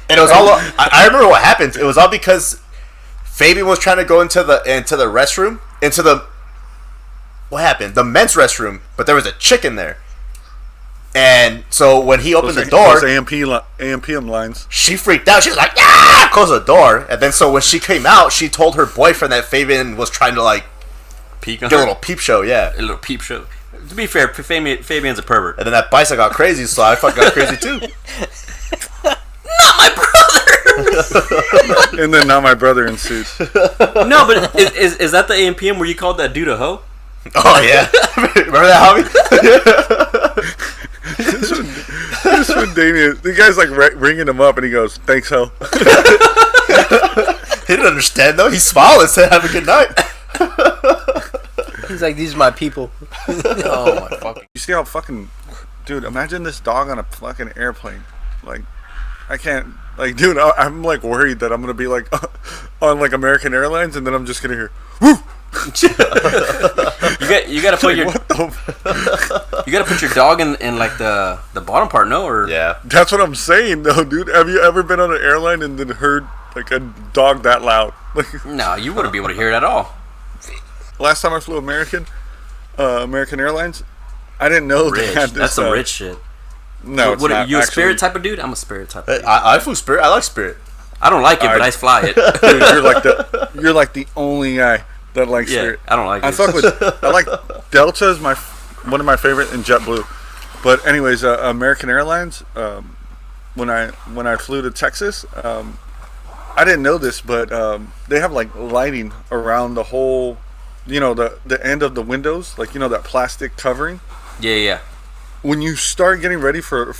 And it was all. I remember what happened. It was all because Fabian was trying to go into the restroom, what happened? The men's restroom, but there was a chick in there. And so when he opened the door, AMPM lines, she freaked out. She was like, "Yeah!" Closed the door, and then so when she came out, she told her boyfriend that Fabian was trying to like peek on get her? a little peep show. Yeah, a little peep show. To be fair, Fabian's a pervert. And then that bicep got crazy, so I fucking got crazy too. Not my brother. And then not my brother ensued. No, but is that the AMPM where you called that dude a hoe? Oh yeah, remember that, Javi? This one, Damien, the guy's like ringing him up, and he goes, "Thanks, ho." He didn't understand though. He smiled and said, "Have a good night." He's like, "These are my people." Oh my fucking! You see how fucking, dude? Imagine this dog on a fucking airplane. Like, I can't. Like, dude, I'm like worried that I'm gonna be like on like American Airlines, and then I'm just gonna hear, "Woo." you gotta put your you gotta put your dog in like the bottom part, no? Or yeah, that's what I'm saying though, dude. Have you ever been on an airline and then heard like a dog that loud? Like, no, you wouldn't be able to hear it at all. Last time I flew American Airlines, I didn't know they had this. That's some rich shit. No, what are you, a Spirit type of dude? I'm a Spirit type of dude. I flew Spirit. I like Spirit. I don't like it, but I fly it. Dude, you're like the only guy that likes Spirit. I don't like it. I like Delta is one of my favorite, and JetBlue. But anyways, American Airlines. When I flew to Texas, I didn't know this, but they have like lighting around the whole, the end of the windows, like that plastic covering. Yeah. When you start getting ready for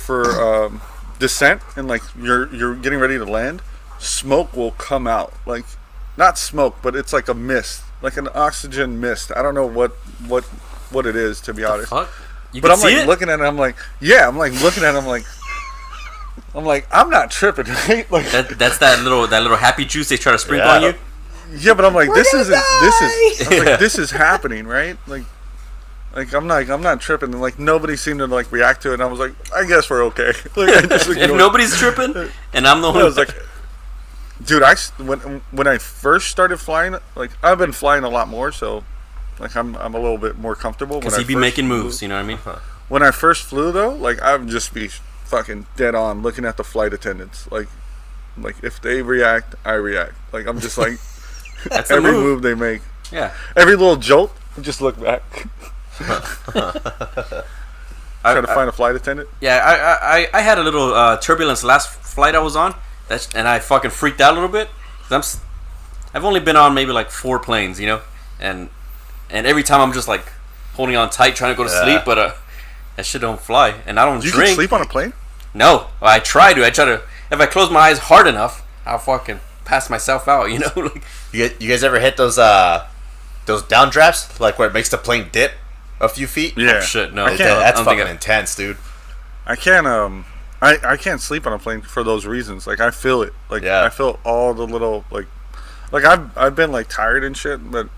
descent and like you're getting ready to land, smoke will come out. Like, not smoke, but it's like a mist, like an oxygen mist. I don't know what it is, to be honest. Fuck? But I'm like looking at it. I'm like, yeah. I'm like looking at it. I'm like, I'm not tripping, right? Like that's that little happy juice they try to sprinkle on you. Yeah, but I'm like, this is happening, right? Like I'm not tripping, and like nobody seemed to like react to it. And I was like, I guess we're okay. Like, I just, if nobody's tripping, and I'm the one. I was like, dude, when I first started flying, like I've been flying a lot more, so like I'm a little bit more comfortable. Because he'd be making moves, you know what I mean? When I first flew though, like I would just be fucking dead on looking at the flight attendants. Like if they react, I react. Like I'm just like, That's the Every move. move they make. Yeah. Every little jolt, just look back. Try to find a flight attendant. Yeah, I had a little turbulence last flight I was on, and I fucking freaked out a little bit. I've only been on maybe like 4 planes, you know, and every time I'm just like holding on tight, trying to go to sleep, but that shit don't fly, and I don't You drink. can sleep on a plane? No, I try to. If I close my eyes hard enough, I'll fucking pass myself out, you know. Like, You guys ever hit those downdrafts, like where it makes the plane dip a few feet? Yeah. oh, shit, no. That's fucking intense, dude. I can't I can't sleep on a plane for those reasons. Like I feel it. Like I feel all the little like I've been like tired and shit, but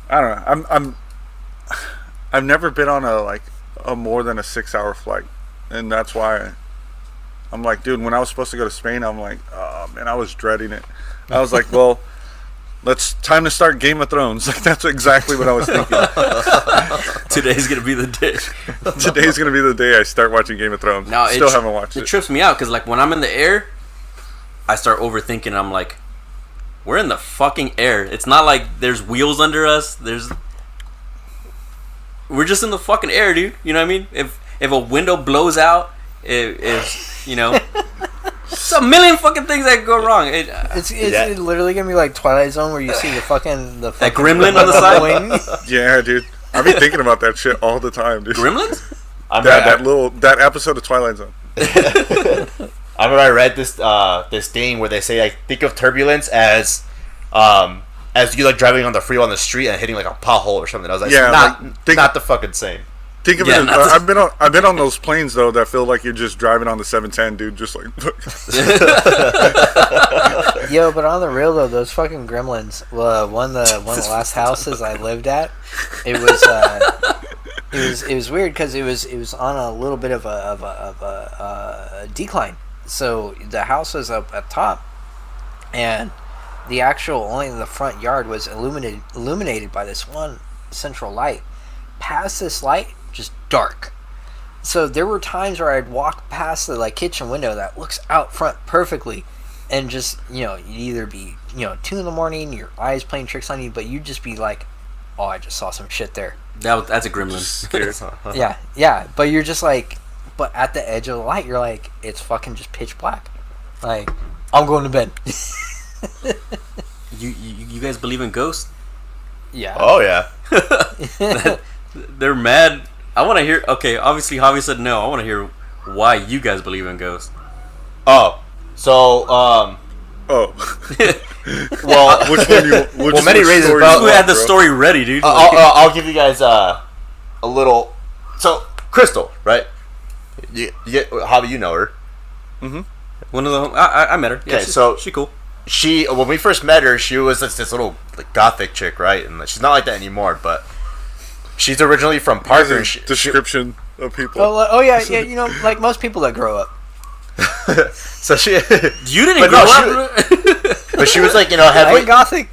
I don't know. I've never been on a more than a 6-hour flight, and that's why I'm like, dude, when I was supposed to go to Spain, I'm like, oh man, I was dreading it. I was like, well, time to start Game of Thrones. Like that's exactly what I was thinking. Today's gonna be the day. Today's gonna be the day I start watching Game of Thrones. No, Still haven't watched it. It trips me out because like when I'm in the air, I start overthinking. And I'm like, we're in the fucking air. It's not like there's wheels under us. We're just in the fucking air, dude. You know what I mean? If a window blows out, if you know, it's a million fucking things that go wrong. It's literally gonna be like Twilight Zone where you see the fucking that gremlin on the side. wing. Yeah, dude. I be thinking about that shit all the time, dude. Gremlins? That episode of Twilight Zone. I remember I read this thing where they say like think of turbulence as you like driving on the freeway on the street and hitting like a pothole or something. I was like, Yeah, not the fucking same. Think of it. I've been on those planes though that feel like you're just driving on the 710, dude. Just like. Yo, but on the real though, those fucking gremlins. One of the last houses I lived at, it was weird because it was on a little bit of a decline. So the house was up at top, and only the front yard was illuminated by this one central light. Past this light, just dark. So there were times where I'd walk past the like kitchen window that looks out front perfectly, and just you'd either be 2 a.m, your eyes playing tricks on you, but you'd just be like, oh, I just saw some shit there. That's a gremlin. yeah, but you're just like, but at the edge of the light, you're like, it's fucking just pitch black. Like, I'm going to bed. You guys believe in ghosts? Yeah. Oh yeah. They're mad. I want to hear. Okay, obviously Javi said no. I want to hear why you guys believe in ghosts. Oh, so Oh. well, many reasons. But who had the story ready, dude? I'll give you guys a little. So Crystal, right? Javi, you know her. Mm-hmm. One of the I met her. Yeah, Okay, so she cool. When we first met her, she was this little like gothic chick, right? And she's not like that anymore, but she's originally from Parker. Description of people. Oh yeah. Like most people that grow up. So she. You didn't grow up. But she was like I ain't gothic.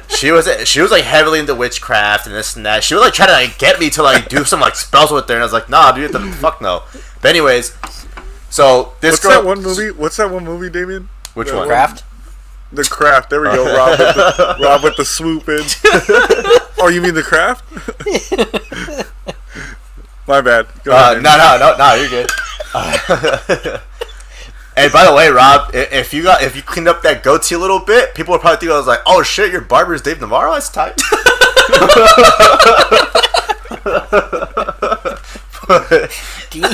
She was like heavily into witchcraft and this and that. She was like trying to like get me to like do some like spells with her, and I was like, nah, dude, the fuck no. But anyways, so this What's that one movie? What's that one movie, Damien? Which one? Craft. The Craft. There we go. Rob with the swoop in. Oh, you mean The Craft? My bad. Go ahead, no, you're good. And by the way, Rob, if you cleaned up that goatee a little bit, people would probably think I was like, oh shit, your barber is Dave Navarro. That's tight. Damn.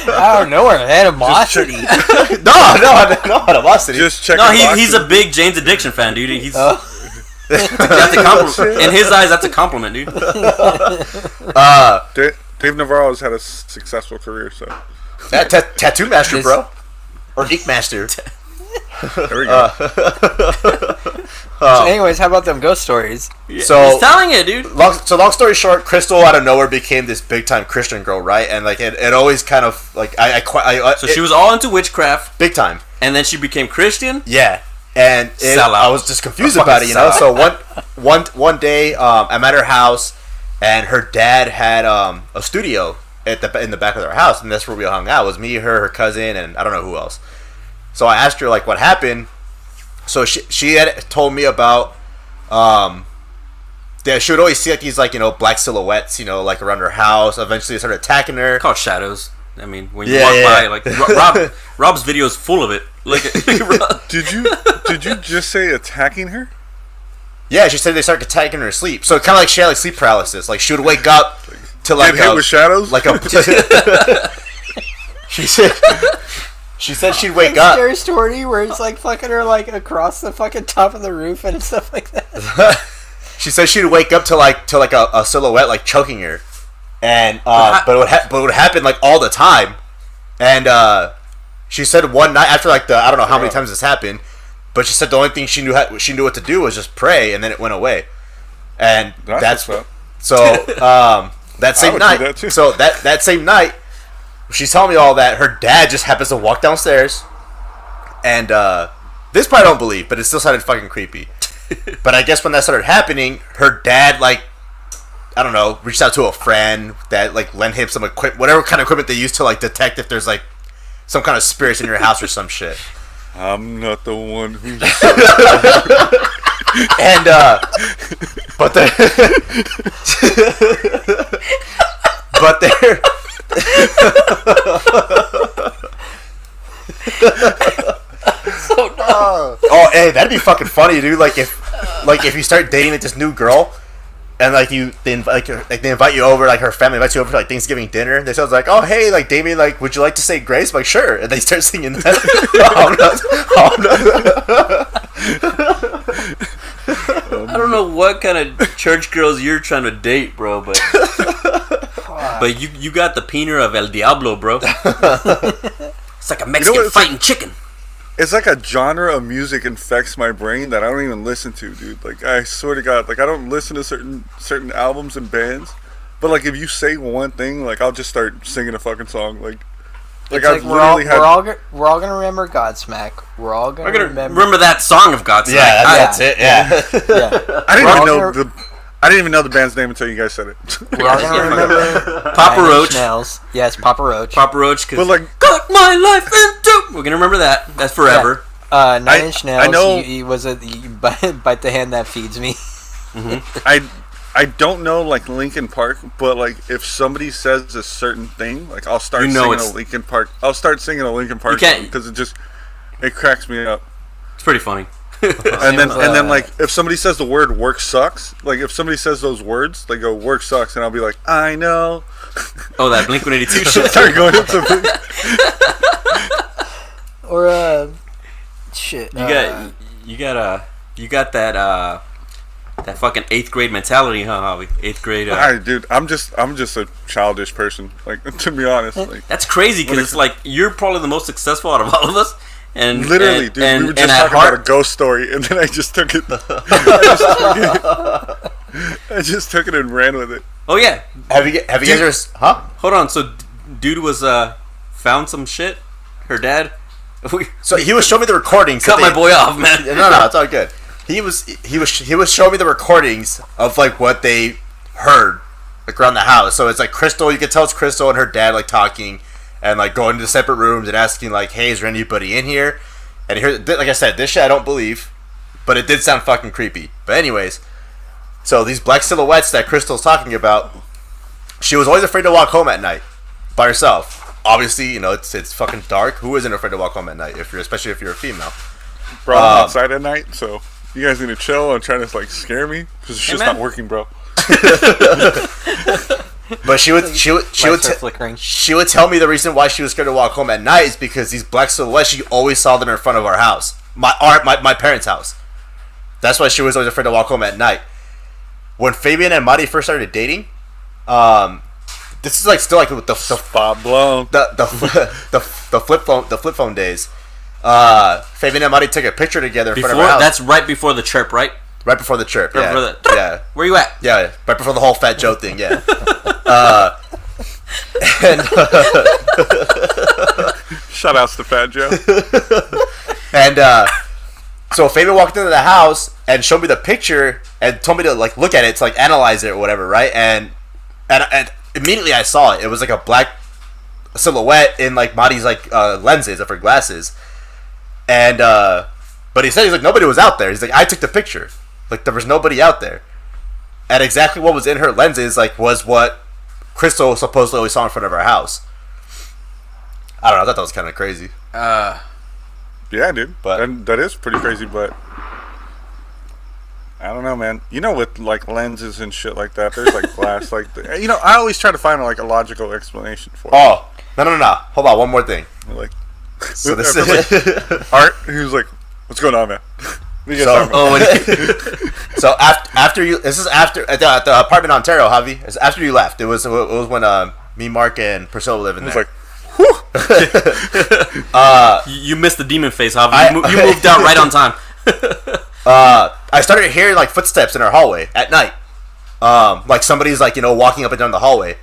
I don't know, animosity. No animosity. Just check. No, he's a big Jane's Addiction fan, dude. He's that's a compliment. In his eyes, that's a compliment, dude. Dave Navarro's had a successful career, so. Tattoo master, bro, or ink master. There we go. So anyways, how about them ghost stories? So he's telling it, dude. Long story short, Crystal out of nowhere became this big time Christian girl, right? And like it always kind of like So she was all into witchcraft, big time, and then she became Christian. yeah. And I was just confused about it, So one day, I'm at her house, and her dad had a studio in the back of their house, and that's where we hung out. It was me, her cousin, and I don't know who else. So I asked her like what happened, So she had told me about that she would always see like these like black silhouettes like around her house. Eventually, they started attacking her. Called shadows. I mean, when you walk by, like Rob's video is full of it. Like, Did you just say attacking her? Yeah, she said they started attacking her sleep. So kind of like she had like sleep paralysis. Like she would wake up to like hit with shadows. Like a. She said she'd wake up. Scary story where it's like fucking her like across the fucking top of the roof and stuff like that. She said she'd wake up to a silhouette like choking her, and but it would happen like all the time, and she said one night after like I don't know how many times this happened, but she said the only thing she knew what to do was just pray, and then it went away, and that's what. So that same night, that same night, she's telling me all that. Her dad just happens to walk downstairs, and this part I don't believe, but it still sounded fucking creepy. But I guess when that started happening, her dad like I don't know, reached out to a friend that like lent him some whatever kind of equipment they use to like detect if there's like some kind of spirits in your house or some shit. I'm not the one who. And but they're oh, hey, that'd be fucking funny, dude. Like if you start dating like this new girl, and like they invite you over, like her family invites you over for like Thanksgiving dinner. They sound like, oh hey, like Damien, like would you like to say grace? I'm like sure, and they start singing that. I don't know what kind of church girls you're trying to date, bro, but you got the peener of El Diablo, bro. It's like a Mexican fighting chicken. It's like a genre of music infects my brain that I don't even listen to, dude. Like I swear to God, like I don't listen to certain albums and bands, but like if you say one thing, like I'll just start singing a fucking song. Like I've literally we're all gonna remember Godsmack. We're all gonna remember that song of Godsmack. Yeah, that's it. Yeah. I didn't even know the band's name until you guys said it. We're all gonna remember Papa Roach. Yes, Papa Roach. Papa Roach. But like, cut my life into. We're gonna remember that. That's forever. Yeah. 9 Inch Nails. I know. He was bite the hand that feeds me. Mm-hmm. I don't know like Linkin Park, but like if somebody says a certain thing, like I'll start singing a Linkin Park. I'll start singing a Linkin Park song because it cracks me up. It's pretty funny. and then like if somebody says the word work sucks, like if somebody says those words, they go work sucks, and I'll be like, I know. Oh, that Blink-182 shit. Start going into or shit. You got that fucking 8th grade mentality, huh, Javi? 8th grade. Alright, dude, I'm just a childish person. Like to be honest, like that's crazy because it's like you're probably the most successful out of all of us. And literally, dude, we were just talking about a ghost story, and then I just took it. I just took it and ran with it. Oh yeah, have you guys ever? Huh? Hold on. So, dude was found some shit. Her dad. So he was showing me the recordings. Cut my boy off, man. No, it's all good. He was showing me the recordings of like what they heard like around the house. So it's like Crystal. You can tell it's Crystal and her dad like talking. And like going to separate rooms and asking like, "Hey, is there anybody in here?" And here, like I said, this shit I don't believe, but it did sound fucking creepy. But anyways, so these black silhouettes that Crystal's talking about, she was always afraid to walk home at night by herself. Obviously, it's fucking dark. Who isn't afraid to walk home at night especially if you're a female? Bro, I'm outside at night, so you guys need to chill and trying to like scare me because it's just not working, bro. But she would tell me the reason why she was scared to walk home at night is because these black silhouettes, she always saw them in front of our house, my parents' house. That's why she was always afraid to walk home at night. When Fabian and Mari first started dating, this is like still like the spot blown the flip phone days. Fabian and Mari took a picture together in front of our house. That's right before the chirp, right? Right before the chirp, yeah. Yeah. Where you at? Yeah, right before the whole Fat Joe thing, yeah. Shout outs to Fat Joe. And so Fabian walked into the house and showed me the picture and told me to like look at it to like analyze it or whatever, right? And immediately I saw it. It was like a black silhouette in like Mari's like lenses of her glasses. And But he said, he's like, nobody was out there. He's like, I took the picture. Like, there was nobody out there. And exactly what was in her lenses, like, was what Crystal supposedly always saw in front of our house. I don't know. I thought that was kind of crazy. Yeah, dude. But that is pretty crazy, but I don't know, man. You know, with like lenses and shit like that, there's like glass, like you know. I always try to find like a logical explanation for it. Oh, no. Hold on, one more thing. Like, So this like, Art, he was like, "What's going on, man?" So after you, this is after at the apartment in Ontario, Javi. It's after you left. It was when me, Mark, and Priscilla were living there. Like, you missed the demon face, Javi. You moved out right on time. I started hearing like footsteps in our hallway at night. Like somebody's like, you know, walking up and down the hallway.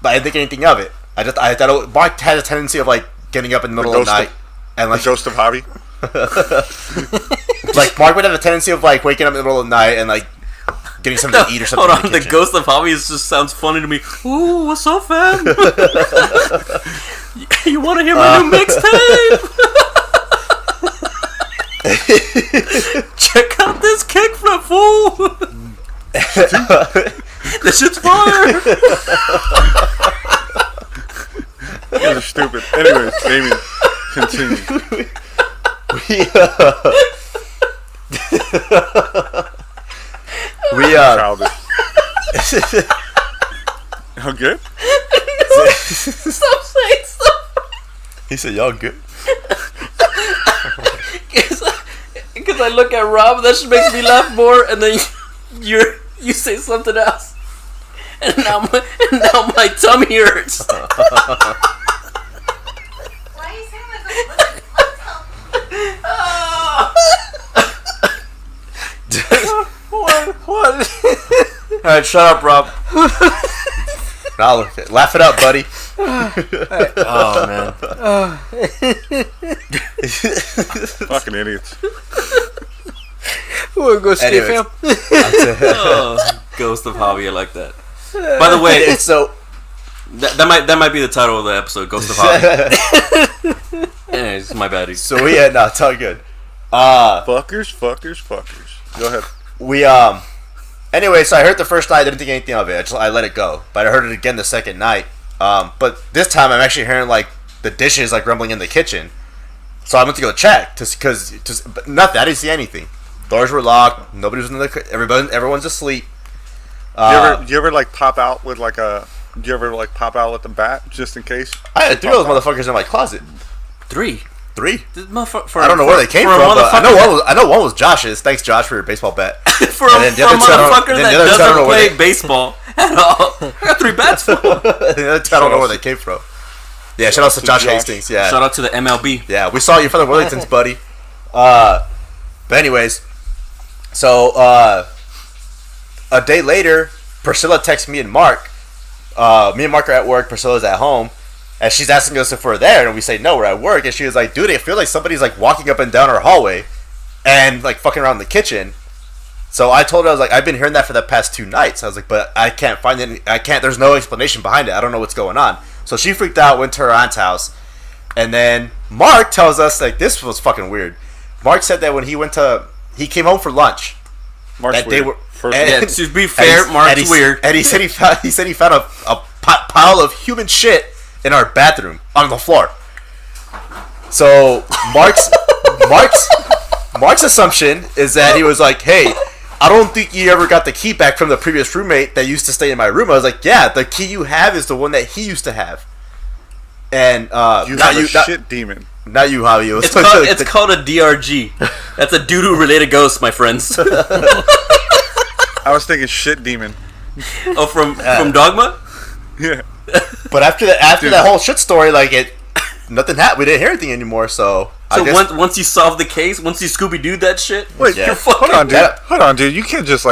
But I didn't think anything of it. I thought Mark had a tendency of like getting up in the middle of the night and like the ghost of Javi. Like Mark would have a tendency of like waking up in the middle of the night and like getting something to eat or something. Hold on, the ghost of Javi just sounds funny to me. Ooh, what's up, fam? You want to hear my new mixtape? Check out this kickflip, fool! This shit's fire! You guys are stupid. Anyways, Damien, continue. Childish. Oh, good? Stop saying stuff! He said, y'all good? Because I look at Rob, that just makes me laugh more, and then you say something else, and now my tummy hurts. Why are you saying like What? Alright, shut up, Rob. Laugh it up, buddy. Oh, man. Fucking idiots. We'll go skate, fam. Ghost of Javi, I like that. By the way, so that might be the title of the episode, Ghost of Javi. Anyways, my bad. So no, it's all good. Fuckers. Go ahead. Anyway, so I heard the first night, I didn't think anything of it. I let it go. But I heard it again the second night. But this time I'm actually hearing like the dishes like rumbling in the kitchen. So I went to go check but nothing. I didn't see anything. Doors were locked. Nobody was in the. Everyone's asleep. You ever like pop out with like a? Do you ever like pop out with the bat just in case? I had 3 of those motherfuckers in my closet. 3. I don't know where they came from, but I know one was Josh's. Thanks, Josh, for your baseball bet. for a motherfucker that doesn't play baseball at all. I got 3 bats for him. The other 2, I don't know where they came from. Yeah, shout out to Josh Hastings. Yeah, shout out to the MLB. Yeah, we saw you for the Wellingtons, buddy. But anyways, so a day later, Priscilla texts me and Mark. Me and Mark are at work. Priscilla's at home. And she's asking us if we're there, and we say no, we're at work. And she was like, "Dude, I feel like somebody's like walking up and down our hallway, and like fucking around the kitchen." So I told her, I was like, "I've been hearing that for the past 2 nights." I was like, "But I can't find any. There's no explanation behind it. I don't know what's going on." So she freaked out, went to her aunt's house, and then Mark tells us like this was fucking weird. Mark said that when he came home for lunch. Mark's weird. To be fair, Mark's weird. And he said he found a pile of human shit in our bathroom on the floor. So Mark's assumption is that he was like, "Hey, I don't think you ever got the key back from the previous roommate that used to stay in my room." I was like, "Yeah, the key you have is the one that he used to have." And shit demon. Not you, Javi. It's called a DRG. That's a doo-doo related ghost, my friends. I was thinking shit demon. Oh, from Dogma? Yeah. But after that whole shit story, like nothing happened. We didn't hear anything anymore. So once you solve the case, once you Scooby Doo that shit, wait, you're fucking. Hold on, dude. You can't just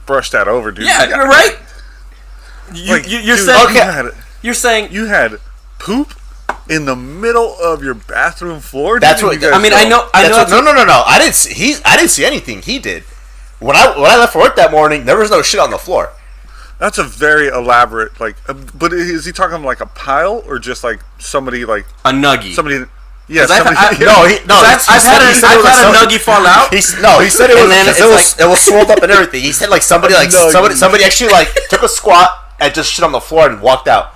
brush that over, dude. Yeah, you're right. You're saying you had poop in the middle of your bathroom floor. That's what I mean. I know. No. I didn't see anything. He did. When I left for work that morning, there was no shit on the floor. That's a very elaborate, but is he talking like a pile or just like somebody like a nuggie? Somebody Yeah, 'Cause I've had a nuggie fall out. He said it And was. then it's It was swelled up and everything. He said like somebody actually like took a squat and just shit on the floor and walked out.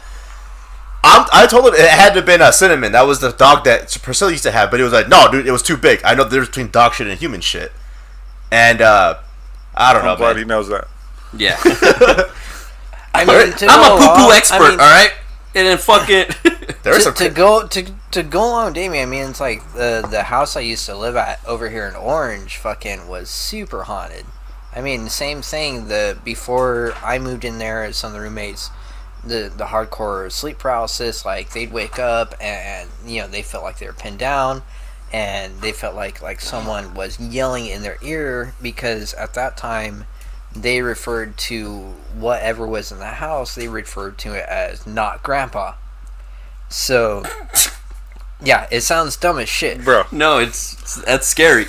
I told him it had to have been a cinnamon. That was the dog that Priscilla used to have, but he was like, no, dude, it was too big. I know the difference between dog shit and human shit. And I don't know, I'm glad man. he knows that. Yeah. I mean, I'm a poo-poo expert, alright? And then fucking... to go along with Damien, I mean, it's like the house I used to live at over here in Orange fucking was super haunted. I mean, same thing. Before I moved in there, some of the roommates, the hardcore sleep paralysis, like they'd wake up and they felt like they were pinned down, and they felt like someone was yelling in their ear, because at that time they referred to whatever was in the house, they referred to it as not grandpa. So yeah, it sounds dumb as shit, Bro. No, that's scary.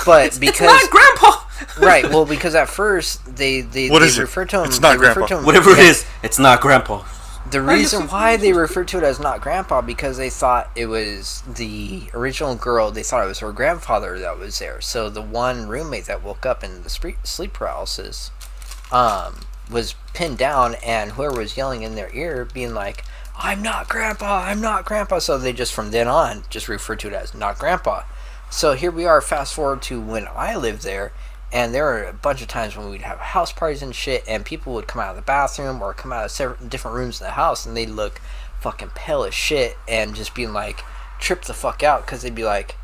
but because it's not grandpa. Right, well, because at first they referred to him. It's not grandpa. Whatever it is, it's not grandpa. The reason why they referred to it as not grandpa, because they thought it was the original girl. They thought it was her grandfather that was there. So the one roommate that woke up in the sleep paralysis was pinned down, and whoever was yelling in their ear, being like, "I'm not grandpa, I'm not grandpa." So they just from then on just referred to it as not grandpa. So here we are, fast forward to when I lived there. And there were a bunch of times when we'd have house parties and shit, and people would come out of the bathroom or come out of several different rooms in the house, and they'd look fucking pale as shit and just being like, trip the fuck out, because they'd be like,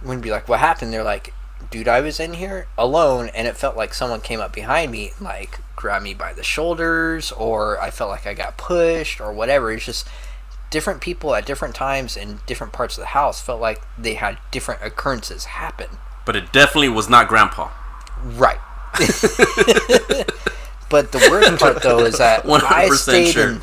we'd be like, what happened? They're like, dude, I was in here alone, and it felt like someone came up behind me, and like grabbed me by the shoulders, or I felt like I got pushed, or whatever. It's just different people at different times in different parts of the house felt like they had different occurrences happen. But it definitely was not grandpa. Right. But the worst part, though, is that 100%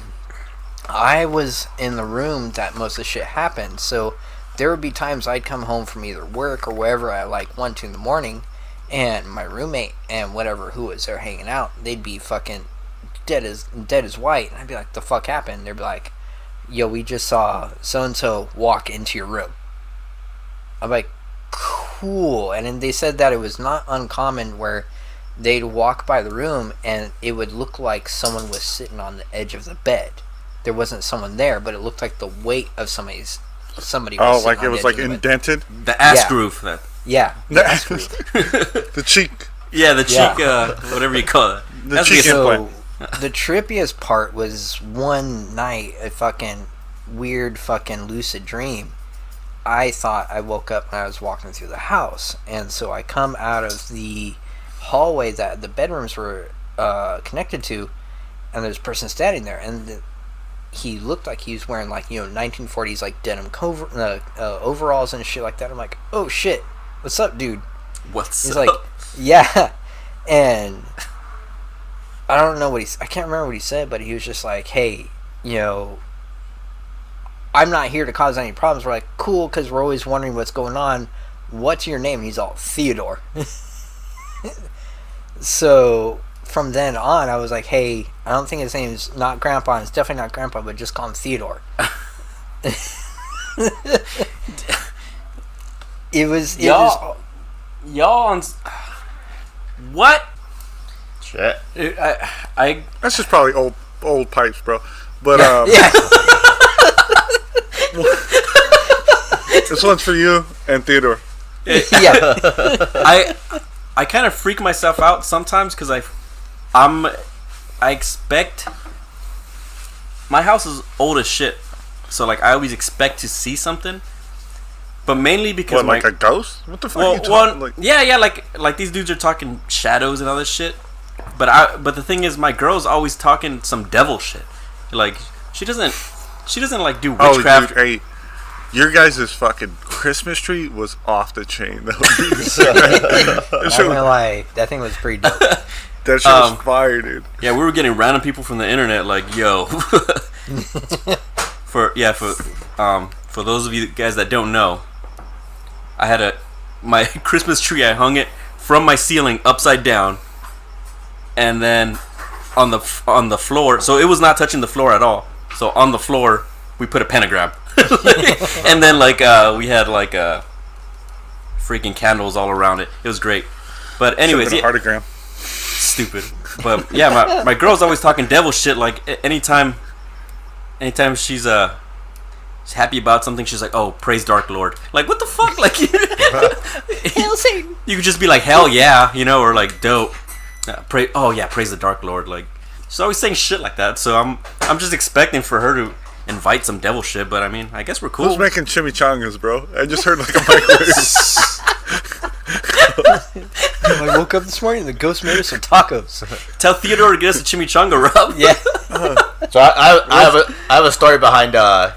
I was in the room that most of the shit happened. So there would be times I'd come home from either work or wherever at like 1, 2 in the morning, and my roommate and whatever who was there hanging out, they'd be fucking dead as white. And I'd be like, the fuck happened? They'd be like, yo, we just saw so-and-so walk into your room. I'm like, cool. And then they said that it was not uncommon where they'd walk by the room and it would look like someone was sitting on the edge of the bed. There wasn't someone there, but it looked like the weight of somebody was like it was like indented. The ass groove. Yeah, the ass groove. The cheek. Yeah, the cheek. Whatever you call it. The cheek implant. The trippiest part was one night, a fucking weird fucking lucid dream. I thought I woke up and I was walking through the house, and so I come out of the hallway that the bedrooms were connected to, and there's a person standing there, and he looked like he was wearing 1940s like denim overalls and shit like that. I'm like, oh shit, what's up, dude? He's like, yeah, and I don't know what I can't remember what he said, but he was just like, hey, I'm not here to cause any problems. We're like, cool, because we're always wondering what's going on. What's your name? And he's all, Theodore. So from then on, I was like, hey, I don't think his name's not Grandpa. It's definitely not Grandpa, but just call him Theodore. Y'all on... What? Shit. I That's just probably old pipes, bro. But yeah. This one's for you and Theodore. Yeah. I kind of freak myself out sometimes because I expect, my house is old as shit, so like I always expect to see something, but mainly because like a ghost? What the fuck are you talking? Like these dudes are talking shadows and all this shit, but the thing is, my girl's always talking some devil shit. Like she doesn't like do witchcraft. Oh, dude, hey, your guys' fucking Christmas tree was off the chain though. I'm not gonna lie, that thing was pretty dope. That shit was fire, dude. Yeah, we were getting random people from the internet like, yo. For those of you guys that don't know, I had my Christmas tree, I hung it from my ceiling upside down, and then on the floor, so it was not touching the floor at all. So on the floor, we put a pentagram. And then like we had like freaking candles all around it. It was great. But anyways, yeah. Heartogram. Stupid. But yeah, my girl's always talking devil shit. Like anytime she's happy about something, she's like, "Oh, praise Dark Lord." Like, what the fuck? Like, Hail Satan. you could just be like, "Hell yeah," you know, or like, "Dope." Praise the Dark Lord. Like, she's always saying shit like that. So I'm just expecting for her to invite some devil shit. But I mean, I guess we're cool. Who's making chimichangas, bro? I just heard like a microwave. I woke up this morning and the ghost made us some tacos. Tell Theodore to get us a chimichanga, Rob. Yeah. So I have a story behind the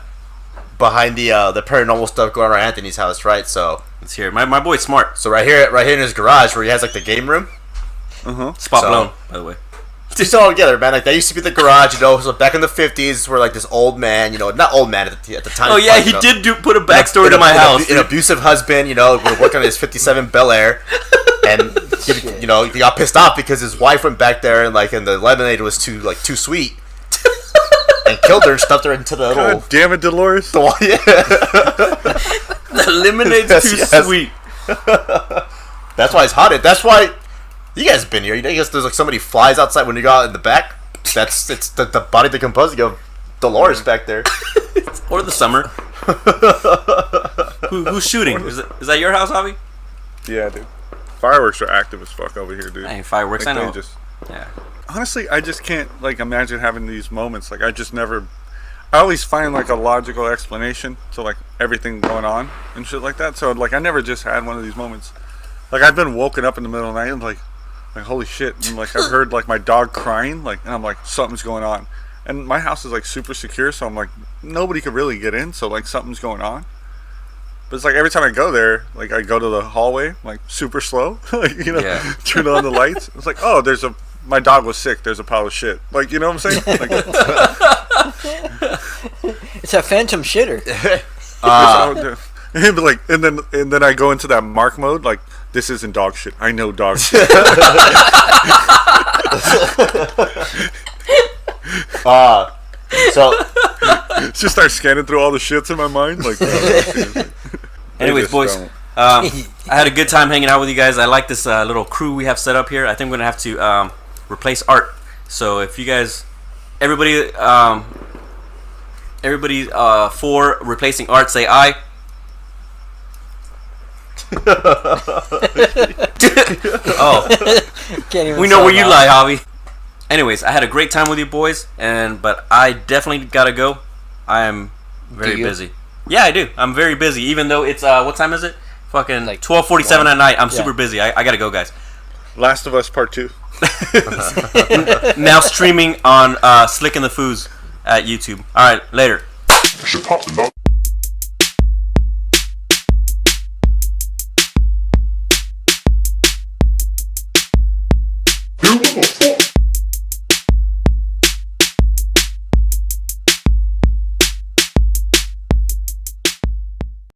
paranormal stuff going on at Anthony's house, right? So Let's hear it. My boy's smart. so right here in his garage where he has like the game room. Spot So- blown, by the way. Just all together, man. Like that used to be the garage, you know. So back in the 50s, where like this old man, you know, not old man at the time. Oh yeah, but, he you know, did put a backstory to my house. An abusive husband, you know, we're working on his 57 Bel Air, and he got pissed off because his wife went back there and the lemonade was too sweet, and killed her and stuffed her into the little. God damn it, Dolores. The wall, yeah. The lemonade's Yes, too yes. sweet. That's why it's haunted. That's why you guys have been here. You know, I guess there's like so many flies outside when you go out in the back. It's the body decomposing of Dolores back there. Or the summer. Who's shooting? Is that your house, Javi? Yeah, dude. Fireworks are active as fuck over here, dude. Hey, fireworks, Like, I they know. just- Yeah. honestly, I just can't like imagine having these moments. Like I always find like a logical explanation to like everything going on and shit like that. So like I never just had one of these moments. Like I've been woken up in the middle of the night and like holy shit, and like I've heard like my dog crying, like, and I'm like something's going on. And my house is like super secure, so I'm like nobody could really get in, so like something's going on. But it's like every time I go there, like I go to the hallway, like super slow, like, you know, Yeah. turn on the lights. It's like, oh, my dog was sick. There's a pile of shit. Like, you know what I'm saying? Like, It's a phantom shitter. but like, and then I go into that mark mode. Like, this isn't dog shit. I know dog shit. So Just start scanning through all the shits in my mind. Like, Anyways, just boys, don't. I had a good time hanging out with you guys. I like this little crew we have set up here. I think we're gonna have to replace Art. So if you guys, everybody for replacing Art, say aye. Oh, Can't even we know sell where you that. lie, Javi. Anyways, I had a great time with you boys, but I definitely gotta go. I am very Do you? busy. Yeah, I do. I'm very busy, even though it's what time is it? Fucking Like 12:47 at night. I'm Yeah. super busy. I gotta go, guys. Last of Us Part 2. Now streaming on Slick and the Foos at YouTube. All right, later. Who the fuck